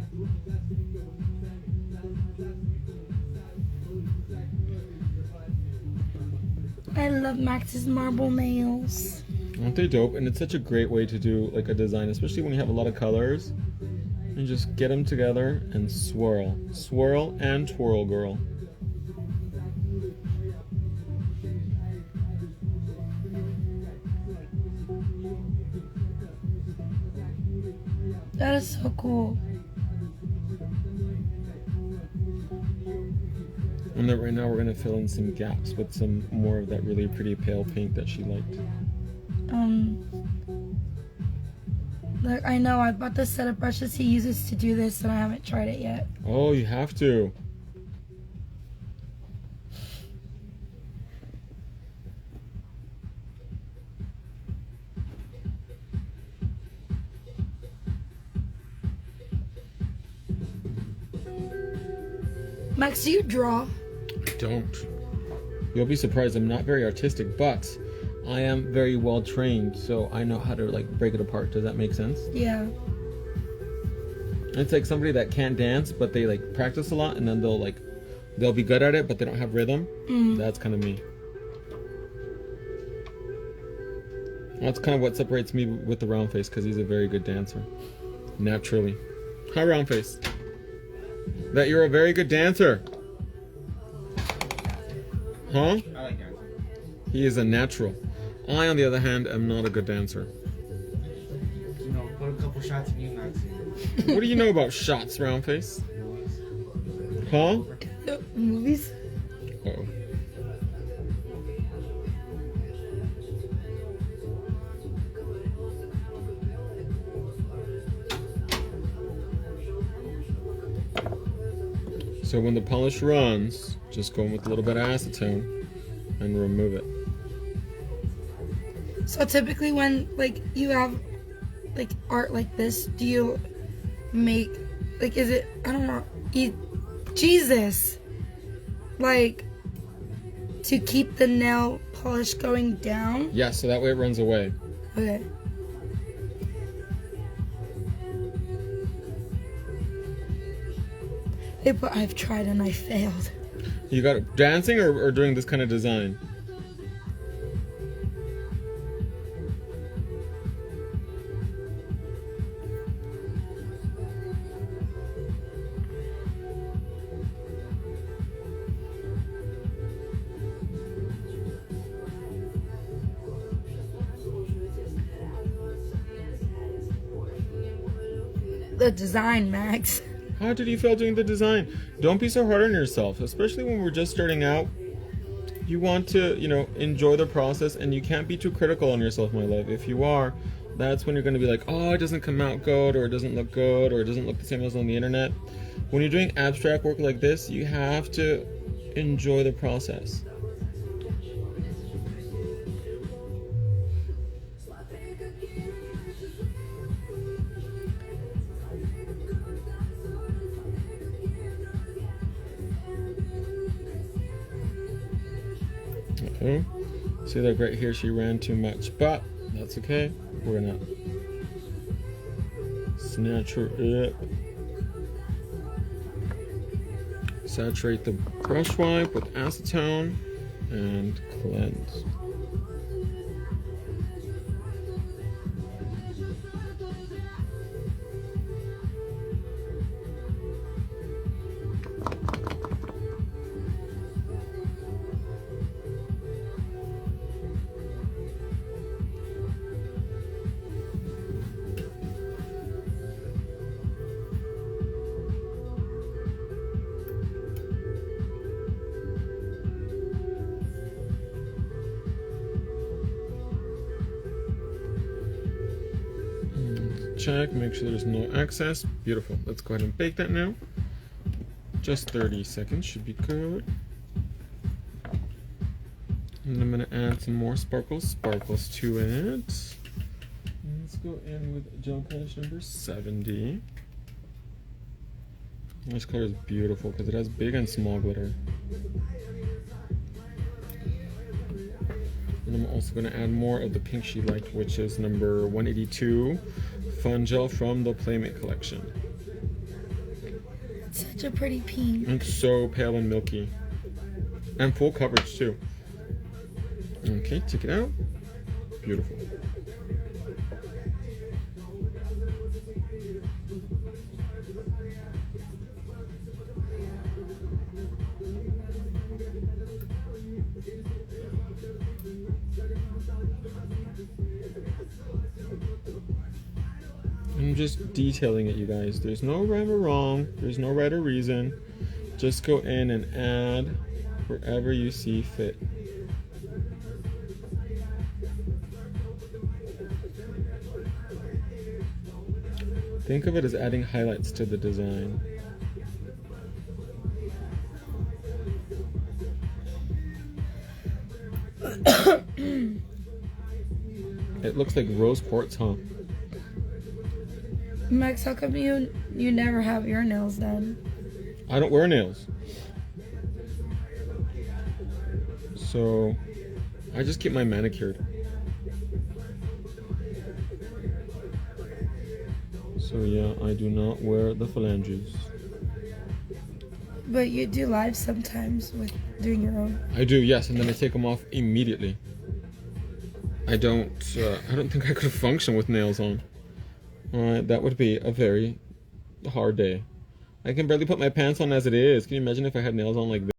I love Max's marble nails. Aren't they dope? And it's such a great way to do like a design, especially when you have a lot of colors. And just get them together and swirl. Swirl and twirl, girl. That is so cool. And then right now we're gonna fill in some gaps with some more of that really pretty pale pink that she liked. Like I know I bought this set of brushes he uses to do this and I haven't tried it yet. Oh, you have to. Max, do you draw? Don't. You'll be surprised. I'm not very artistic, but I am very well trained, so I know how to like break it apart. Does that make sense? Yeah. It's like somebody that can't dance, but they like practice a lot, and then they'll be good at it, but they don't have rhythm. That's kind of me. That's kind of what separates me with the round face, because he's a very good dancer, naturally. Hi, round face. That you're a very good dancer. Huh? I like dancing. He is a natural. I, on the other hand, am not a good dancer. You know, put a couple shots in you, Maxie. What do you know about shots, round face? Huh? Movies? Uh-oh. So when the polish runs, just go in with a little bit of acetone and remove it. So typically when like you have like art like this, do you make like is it I don't know Jesus like to keep the nail polish going down? Yeah, so that way it runs away. Okay. But I've tried and I failed. You got it dancing or doing this kind of design? The design, Max. How did you fail doing the design? Don't be so hard on yourself, especially when we're just starting out. You want to, enjoy the process, and you can't be too critical on yourself, my love. If you are, that's when you're going to be like, oh, it doesn't come out good, or it doesn't look good, or it doesn't look the same as on the internet. When you're doing abstract work like this, you have to enjoy the process. Okay. See, like right here, she ran too much, but that's okay. We're gonna snatch her up. Saturate the brush wipe with acetone and cleanse. Check, make sure there's no excess. Beautiful. Let's go ahead and bake that now. Just 30 seconds should be good. And I'm gonna add some more sparkles to it. Let's go in with gel polish number 70. This color is beautiful because it has big and small glitter. And I'm also going to add more of the pink she liked, which is number 182 Fun Gel from the Playmate collection. It's such a pretty pink. It's so pale and milky. And full coverage too. Okay, check it out. Beautiful. I'm just detailing it, you guys. There's no rhyme or wrong. There's no right or reason. Just go in and add wherever you see fit. Think of it as adding highlights to the design. It looks like rose quartz, huh? Max, how come you never have your nails done? I don't wear nails. So I just keep mine manicured. So yeah, I do not wear the phalanges. But you do live sometimes with doing your own. I do, yes, and then I take them off immediately. I don't think I could function with nails on. That would be a very hard day. I can barely put my pants on as it is. Can you imagine if I had nails on like this?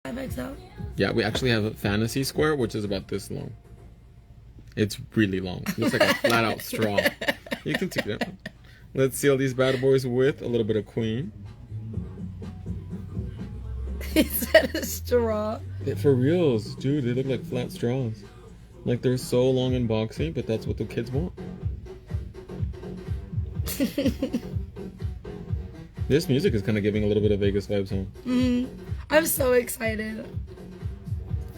XL. Yeah, we actually have a fantasy square, which is about this long. It's really long. It looks like a flat out straw. You can take it out. Let's seal these bad boys with a little bit of Queen. Is that a straw? For reals, dude, they look like flat straws. Like they're so long and boxy, but that's what the kids want. This music is kind of giving a little bit of Vegas vibes, huh? I'm so excited.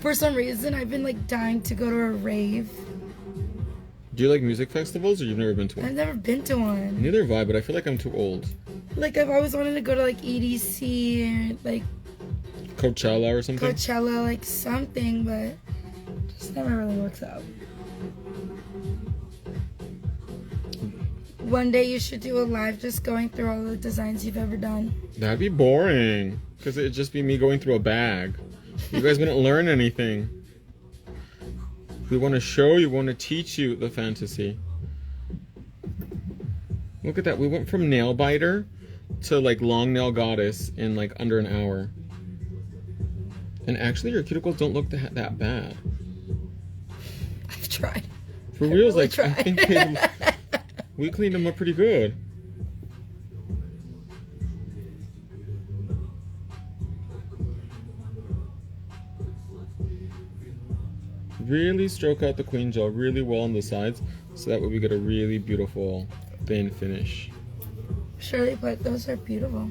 For some reason, I've been like dying to go to a rave. Do you like music festivals, or you've never been to I've one? never been to one. Neither have I, but I feel like I'm too old. Like I've always wanted to go to like EDC or like Coachella or something? Coachella, like something, but Just never really works out. One day you should do a live just going through all the designs you've ever done. That'd be boring. Because it'd just be me going through a bag. You guys wouldn't learn anything. We want to show you, we want to teach you the fantasy. Look at that. We went from nail biter to like long nail goddess in like under an hour. And actually your cuticles don't look that bad. I've tried. For real, really like I think we cleaned them up pretty good. Really stroke out the queen gel really well on the sides, so that way we get a really beautiful thin finish. Shirley, but those are beautiful.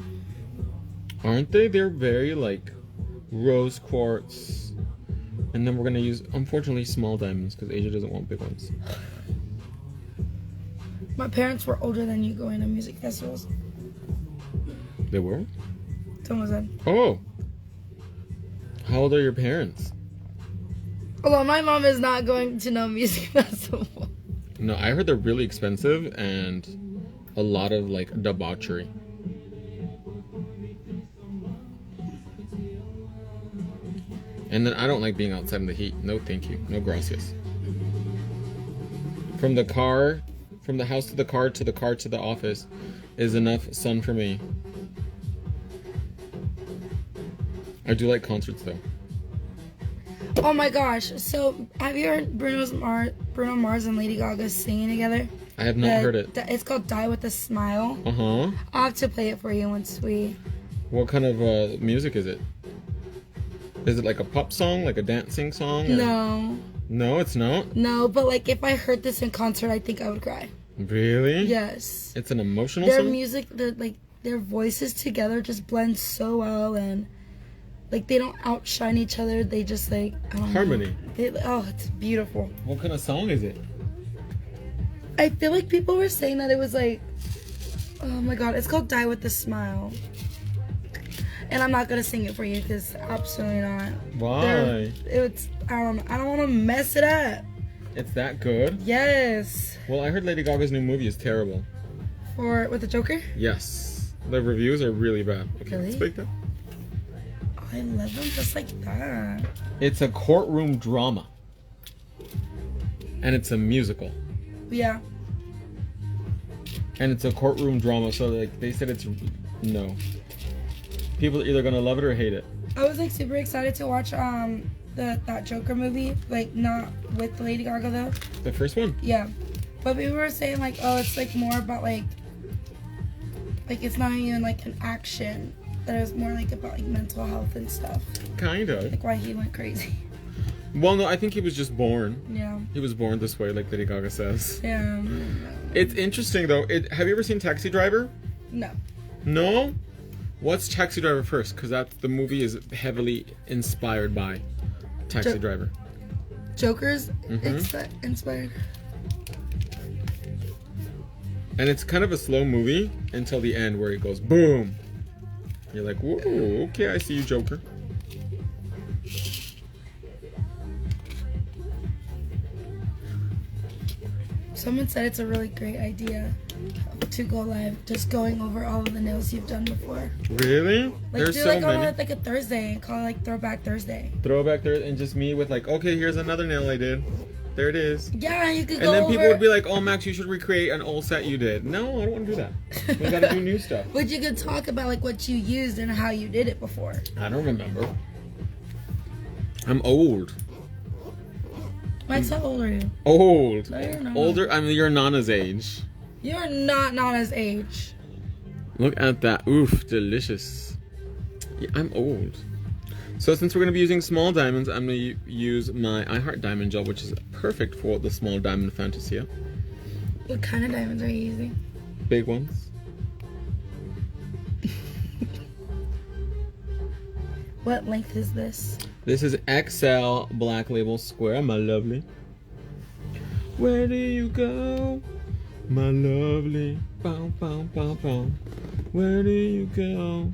Aren't they? They're very like rose quartz. And then we're gonna use, unfortunately, small diamonds because Asia doesn't want big ones. My parents were older than you going to music festivals. They were? Someone said. Oh! How old are your parents? Although my mom is not going to no music festival. No, I heard they're really expensive and a lot of like debauchery. And then I don't like being outside in the heat. No, thank you. No, gracias. From the car, from the house to the car to the car to the office is enough sun for me. I do like concerts though. Oh my gosh. So, have you heard Bruno Mars and Lady Gaga singing together? I have not heard it. It's called Die With A Smile. Uh-huh. I'll have to play it for you once we... What kind of music is it? Is it like a pop song, like a dancing song? Or... No. No, it's not? No, but like if I heard this in concert, I think I would cry. Really? Yes. It's an emotional Their song? music, their voices together just blend so well, and like they don't outshine each other. They just like, I don't Harmony. know. It's beautiful. What kind of song is it? I feel like people were saying that it was like, oh my god, it's called Die With A Smile. And I'm not gonna sing it for you because absolutely not. Why? I don't want to mess it up. It's that good? Yes. Well, I heard Lady Gaga's new movie is terrible. With the Joker? Yes. The reviews are really bad. Okay, Really? let's break that. I love them just like that. It's a courtroom drama. And it's a musical. Yeah. And it's a courtroom drama, so like they said it's no. People are either gonna love it or hate it. I was like super excited to watch that Joker movie, like not with Lady Gaga though. The first one? Yeah, but people were saying like, oh, it's like more about like it's not even like an action. That it was more like about like mental health and stuff. Kinda. Like why he went crazy. Well, no, I think he was just born. Yeah. He was born this way, like Lady Gaga says. Yeah. It's interesting though. Have you ever seen Taxi Driver? No. No? What's Taxi Driver first? Because the movie is heavily inspired by Taxi Driver. Joker's inspired. And it's kind of a slow movie until the end where it goes boom. You're like, whoa, okay, I see you, Joker. Someone said it's a really great idea to go live, just going over all of the nails you've done before. Really? Like There's do so like many. on like a Thursday and call it like Throwback Thursday. Throwback there and just me with like, okay, here's another nail I did. There it is. Yeah, you could And go then over. people would be like, oh, Max, you should recreate an old set you did. No, I don't want to do that. We gotta do new stuff. But you could talk about like what you used and how you did it before. I don't remember. I'm old. Max, how old are you? Old. No, you're not. Older. I mean, you're Nana's age. You're not Nana's age. Look at that. Oof, delicious. Yeah, I'm old. So since we're going to be using small diamonds, I'm going to use my I Heart Diamond Gel, which is perfect for the small diamond Fantasia. What kind of diamonds are you using? Big ones. What length is this? This is XL Black Label Square, my lovely. Where do you go, my lovely? Bow, bow, bow, bow. Where do you go?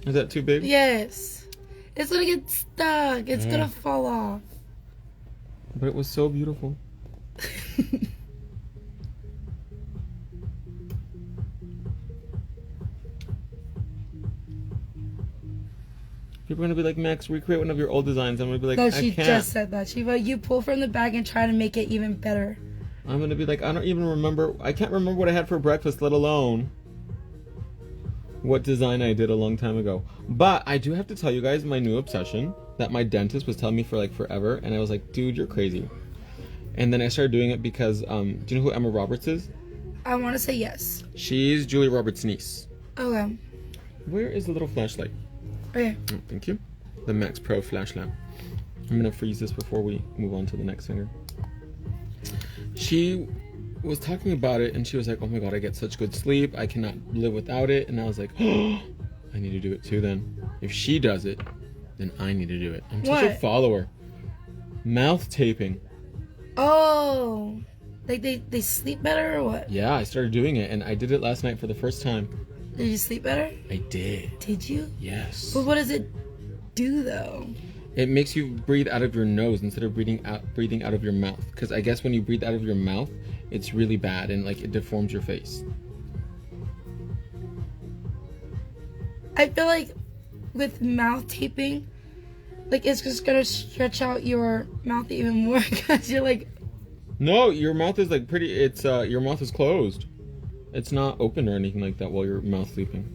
Is that too big? Yes. It's gonna get stuck. It's gonna fall off. But it was so beautiful. People are gonna be like, Max, recreate one of your old designs. I'm gonna be like, No, I she can't. just said that. She you pull from the bag and try to make it even better. I'm gonna be like, I don't even remember. I can't remember what I had for breakfast, let alone what design I did a long time ago. But I do have to tell you guys my new obsession that my dentist was telling me for like forever, and I was like, dude, you're crazy. And then I started doing it because, do you know who Emma Roberts is? I want to say yes. She's Julia Roberts' niece. Okay. Where is the little flashlight? Okay. Oh, thank you. The Max Pro flashlight. I'm gonna freeze this before we move on to the next finger. She was talking about it and she was like, oh my god, I get such good sleep. I cannot live without it. And I was like, oh, I need to do it too then. If she does it, then I need to do it. I'm such a What? follower. Mouth taping. Oh. Like they sleep better or what? Yeah, I started doing it and I did it last night for the first time. Did you sleep better? I did. Did you? Yes. But what does it do though? It makes you breathe out of your nose instead of breathing out of your mouth. Because I guess when you breathe out of your mouth, it's really bad and like it deforms your face. I feel like with mouth taping, like it's just gonna stretch out your mouth even more because you're like. No, your mouth is like pretty. It's your mouth is closed. It's not open or anything like that while you're mouth sleeping.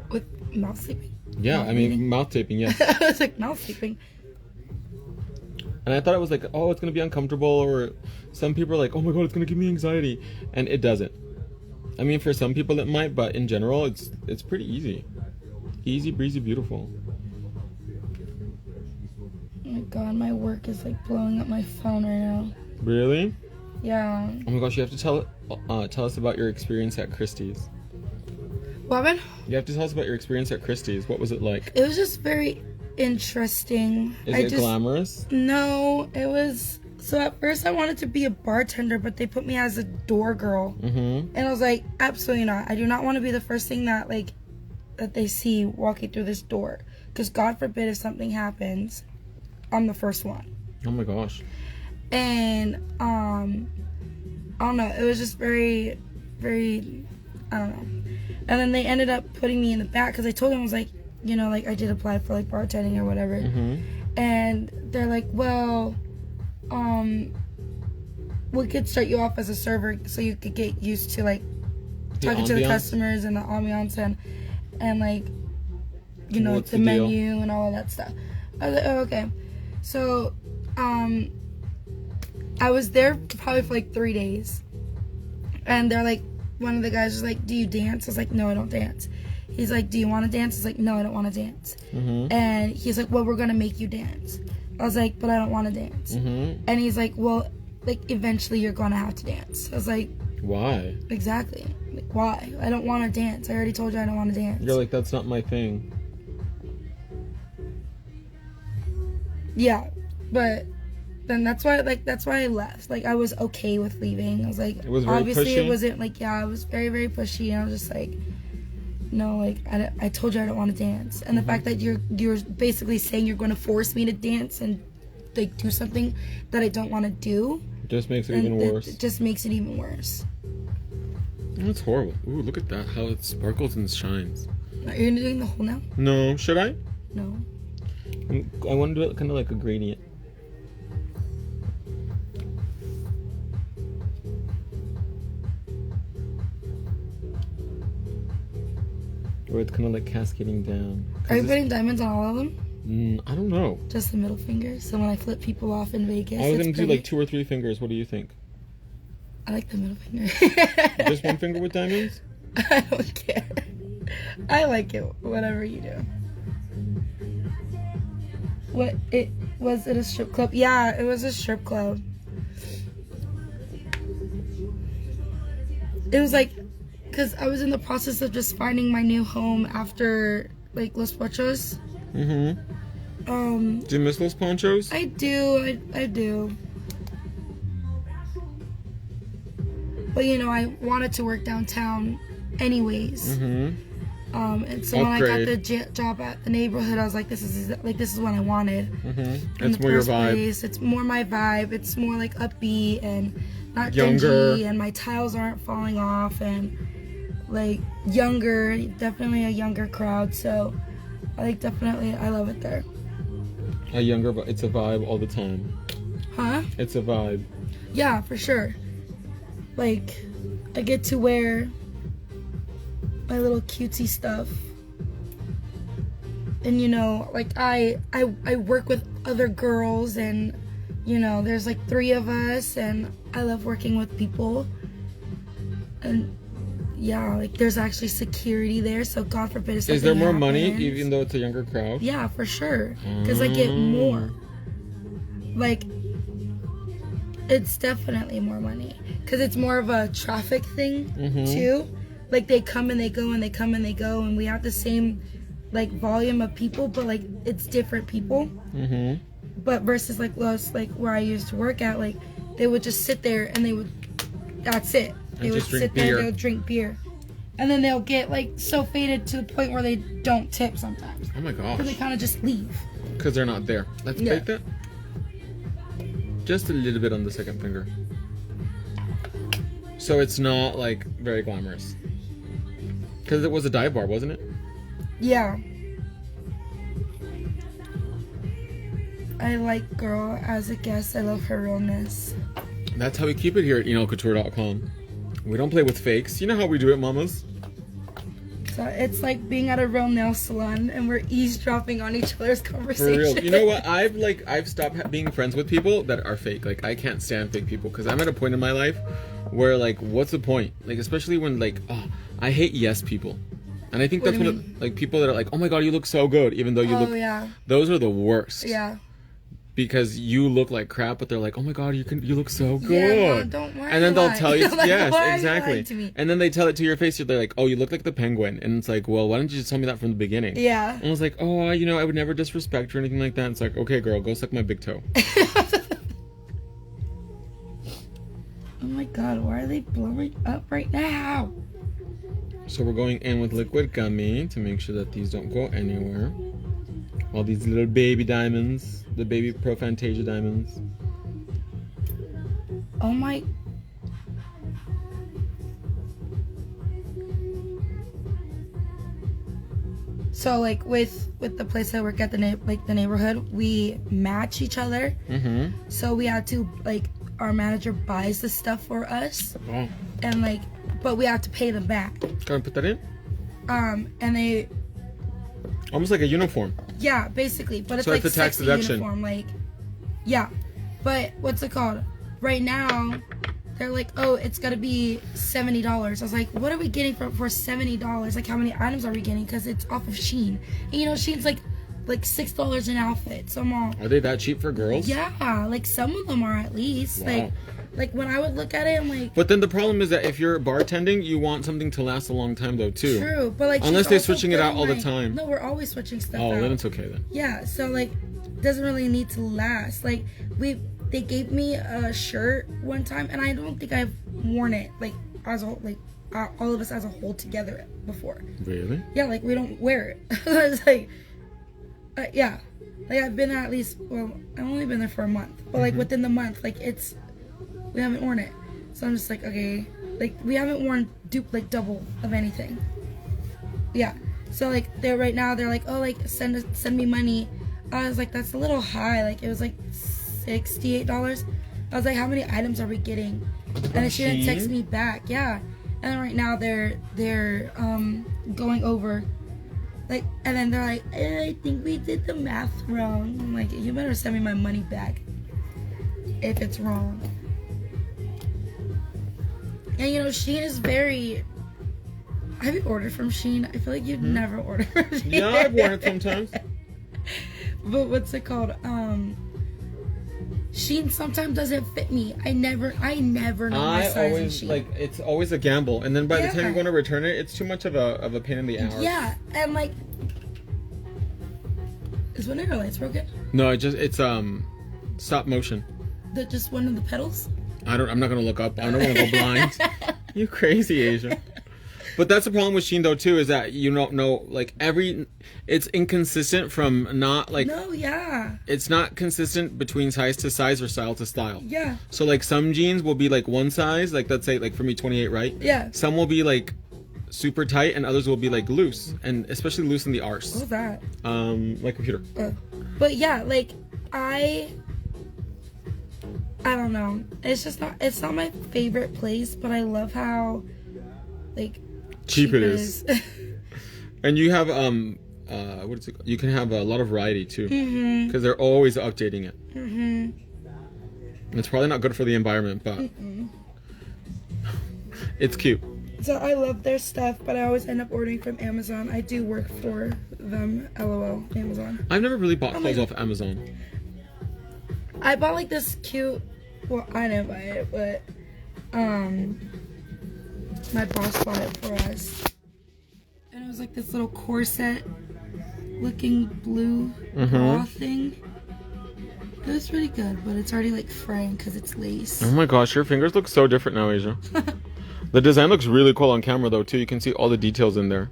With mouth sleeping? Yeah, Mouth I mean breathing? mouth taping. Yes. I was like mouth sleeping. And I thought it was like, oh, it's gonna be uncomfortable, or some people are like, oh my god, it's gonna give me anxiety, and it doesn't. I mean, for some people it might, but in general, it's pretty easy, easy breezy, beautiful. Oh my god, my work is like blowing up my phone right now. Really? Yeah. Oh my gosh, you have to tell us about your experience at Christie's. What happened? You have to tell us about your experience at Christie's. What was it like? It was just very interesting. Is it glamorous? No, it was. So at first I wanted to be a bartender, but they put me as a door girl. Mm-hmm. And I was like, absolutely not. I do not want to be the first thing that they see walking through this door. Because God forbid if something happens, I'm the first one. Oh my gosh. And I don't know. It was just very, very, I don't know. And then they ended up putting me in the back because I told them, I was like, you know, like I did apply for like bartending or whatever. Mm-hmm. And they're like, well, we could start you off as a server so you could get used to like talking to the customers and the ambiance and like, you know, What's the the deal? menu and all of that stuff. I was like, oh, okay. So, I was there probably for like 3 days. And they're like, one of the guys was like, do you dance? I was like, no, I don't dance. He's like, do you want to dance? I was like, no, I don't want to dance. Mm-hmm. And he's like, well, we're going to make you dance. I was like, but I don't want to dance. Mm-hmm. And he's like, well, like, eventually you're going to have to dance. I was like, why? exactly. Like, why? I don't want to dance. I already told you I don't want to dance. You're like, that's not my thing. Yeah, but then that's why I left. Like, I was okay with leaving. I was like, It was very obviously pushy? it wasn't like, yeah, it was very, very pushy. And I was just like, no, like, I told you I don't want to dance. And the fact that you're basically saying you're going to force me to dance and like do something that I don't want to do, It just makes it and even worse. it just makes it even worse. That's horrible. Ooh, look at that. How it sparkles and shines. Are you doing the whole now? No, should I? No. I want to do it kind of like a gradient. Or it's kind of like cascading down. 'Cause Are you this- putting diamonds on all of them? I don't know. Just the middle finger? So when I flip people off in Vegas, I was it's gonna do pretty. like 2 or 3 fingers. What do you think? I like the middle finger. Just one finger with diamonds? I don't care. I like it. Whatever you do. Was it a strip club? Yeah, it was a strip club. It was like, cause I was in the process of just finding my new home after like Los Pochos. Mm-hmm. Do you miss those ponchos? I do. I do. But you know, I wanted to work downtown anyways. Mm-hmm. And so when I got Upgrade. the job at the neighborhood, I was like, this is what I wanted. Mm-hmm. In It's the more your first vibe. place. It's more my vibe. It's more like upbeat and not Younger. dingy, and my tiles aren't falling off, and like younger, definitely a younger crowd. So I love it there. A younger, but it's a vibe all the time. Huh? It's a vibe. Yeah, for sure. Like I get to wear my little cutesy stuff. And you know, like I work with other girls, and you know, there's like 3 of us, and I love working with people. And yeah, like there's actually security there, so God forbid if Is there something more money happens. even though it's a younger crowd? Yeah, for sure. Because I get more. Like, it's definitely more money. Because it's more of a traffic thing, too. Like, they come and they go, and they come and they go, and we have the same, like, volume of people, but, like, it's different people. Mm-hmm. But versus, like, where I used to work at, like, they would just sit there, and they would, that's it. They would just drink sit there, beer. they would drink beer. And then they'll get, like, so faded to the point where they don't tip sometimes. Oh my Because they gosh. kind of just leave. Because they're not there. Let's Yeah. bake that. Just a little bit on the second finger. So it's not like very glamorous. Because it was a dive bar, wasn't it? Yeah. I like girl as a guest. I love her realness. That's how we keep it here at enelcouture.com. We don't play with fakes. You know how we do it, mamas? So it's like being at a real nail salon and we're eavesdropping on each other's For conversation. real. You know what? I've stopped being friends with people that are fake. Like, I can't stand fake people because I'm at a point in my life where, like, what's the point? Like, especially when, like, I hate yes people. And I think What that's do you one of, like, people that are like, oh my god, you look so good, even though you look. Yeah. Those are the worst. Yeah. Because you look like crap, but they're like, oh my god, you look so good. Yeah, no, don't worry. And then they'll tell you, Like, yes, why are you exactly. lying to me? And then they tell it to your face. They're like, oh, you look like the penguin. And it's like, well, why didn't you just tell me that from the beginning? Yeah. And I was like, oh, you know, I would never disrespect or anything like that. It's like, okay, girl, go suck my big toe. Oh my god, why are they blowing up right now? So we're going in with liquid gummy to make sure that these don't go anywhere. All these little baby diamonds, the baby Pro Fantasia diamonds. Oh my. So like with the place I work at, the neighborhood, we match each other. Mm-hmm. So we had to, like, our manager buys the stuff for us, Oh, and like, but we have to pay them back. can I put that in? And they, Almost like a uniform. yeah, basically, but it's So like it's a tax sexy deduction. uniform, like, yeah. But what's it called? Right now, they're like, oh, it's gotta be $70. I was like, what are we getting for $70? Like, how many items are we getting? Because it's off of Shein, and you know, Shein's like $6 an outfit. So I'm all, Are they that cheap for girls? yeah, like some of them are at least. Wow. Like when I would look at it, I'm like, But then the problem is that if you're bartending, you want something to last a long time though too. true, but like Unless she's they're also switching it out putting, all the like- time. No, we're always switching stuff Oh, out. then it's okay then. Yeah, so like doesn't really need to last. Like they gave me a shirt one time, and I don't think I've worn it like as a all of us as a whole together before. Really? Yeah, like we don't wear it. It's like, yeah, like I've been there at least. Well, I've only been there for a month, but like within the month, like we haven't worn it. So I'm just like, okay, like we haven't worn double of anything. Yeah. So like they're like, oh, like send me money. I was like, that's a little high. Like it was like $68. I was like, how many items are we getting? And then she didn't text me back. Yeah. And then right now they're going over, like, and then they're like, I think we did the math wrong. I'm like, you better send me my money back if it's wrong. And you know, Shein is very. Have you ordered from Shein? I feel like you've never ordered from Shein. Yeah, I've worn it sometimes. But what's it called? Shein sometimes doesn't fit me. I never know my I size in always Shein. like it's always a gamble, and then by the time Yeah. you want to return it, it's too much of a pain in the ass. Yeah, and like, is one of your lights broken? No, it's stop motion. Just one of the pedals? I'm not gonna look up. I don't want to go blind. You crazy Asia. But that's the problem with Shein though too, is that you don't know, like, it's inconsistent from not like No, yeah. it's not consistent between size to size or style to style. Yeah. So like some jeans will be like one size, like let's say like for me 28, right? Yeah. Some will be like super tight and others will be like loose, and especially loose in the arse. What's that? My computer. But yeah, like I don't know. It's not my favorite place, but I love how like Cheap it is. And you have what is it? You can have a lot of variety too, because they're always updating it. And it's probably not good for the environment, but it's cute. So I love their stuff, but I always end up ordering from Amazon. I do work for them, LOL, Amazon. I've never really bought clothes off Amazon. I bought like this cute, well, I didn't buy it, but my boss bought it for us. And it was like this little corset looking blue bra thing. It was pretty good, but it's already like fraying because it's lace. Oh my gosh, your fingers look so different now, Asia. The design looks really cool on camera though too. You can see all the details in there.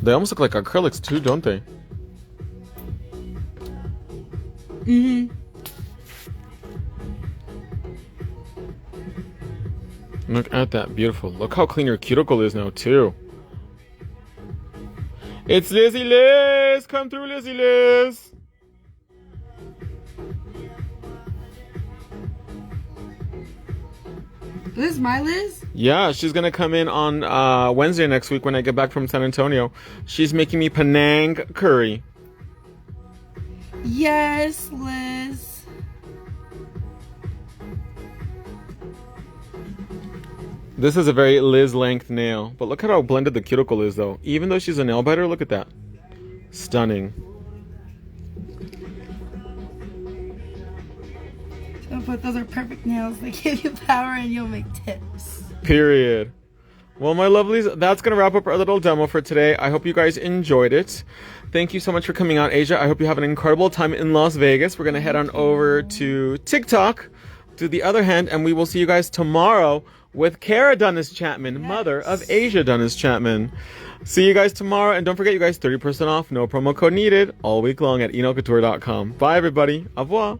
They almost look like acrylics too, don't they? Look at that, beautiful. Look how clean your cuticle is now too. It's Lizzie Liz! Come through, Lizzie Liz! This is my Liz? Yeah, she's gonna come in on Wednesday next week when I get back from San Antonio. She's making me Penang curry. Yes, Liz. This is a very Liz length nail, but look at how blended the cuticle is though. Even though she's a nail biter, look at that. Stunning. But those are perfect nails. They give you power and you'll make tips. Period. Well, my lovelies, that's going to wrap up our little demo for today. I hope you guys enjoyed it. Thank you so much for coming out, Asia. I hope you have an incredible time in Las Vegas. We're going to head on over to TikTok, to the other hand, and we will see you guys tomorrow with Kara Dunnis Chapman, mother of Asia Dunnis Chapman. See you guys tomorrow, and don't forget, you guys, 30% off, no promo code needed, all week long at enocouture.com. Bye, everybody. Au revoir.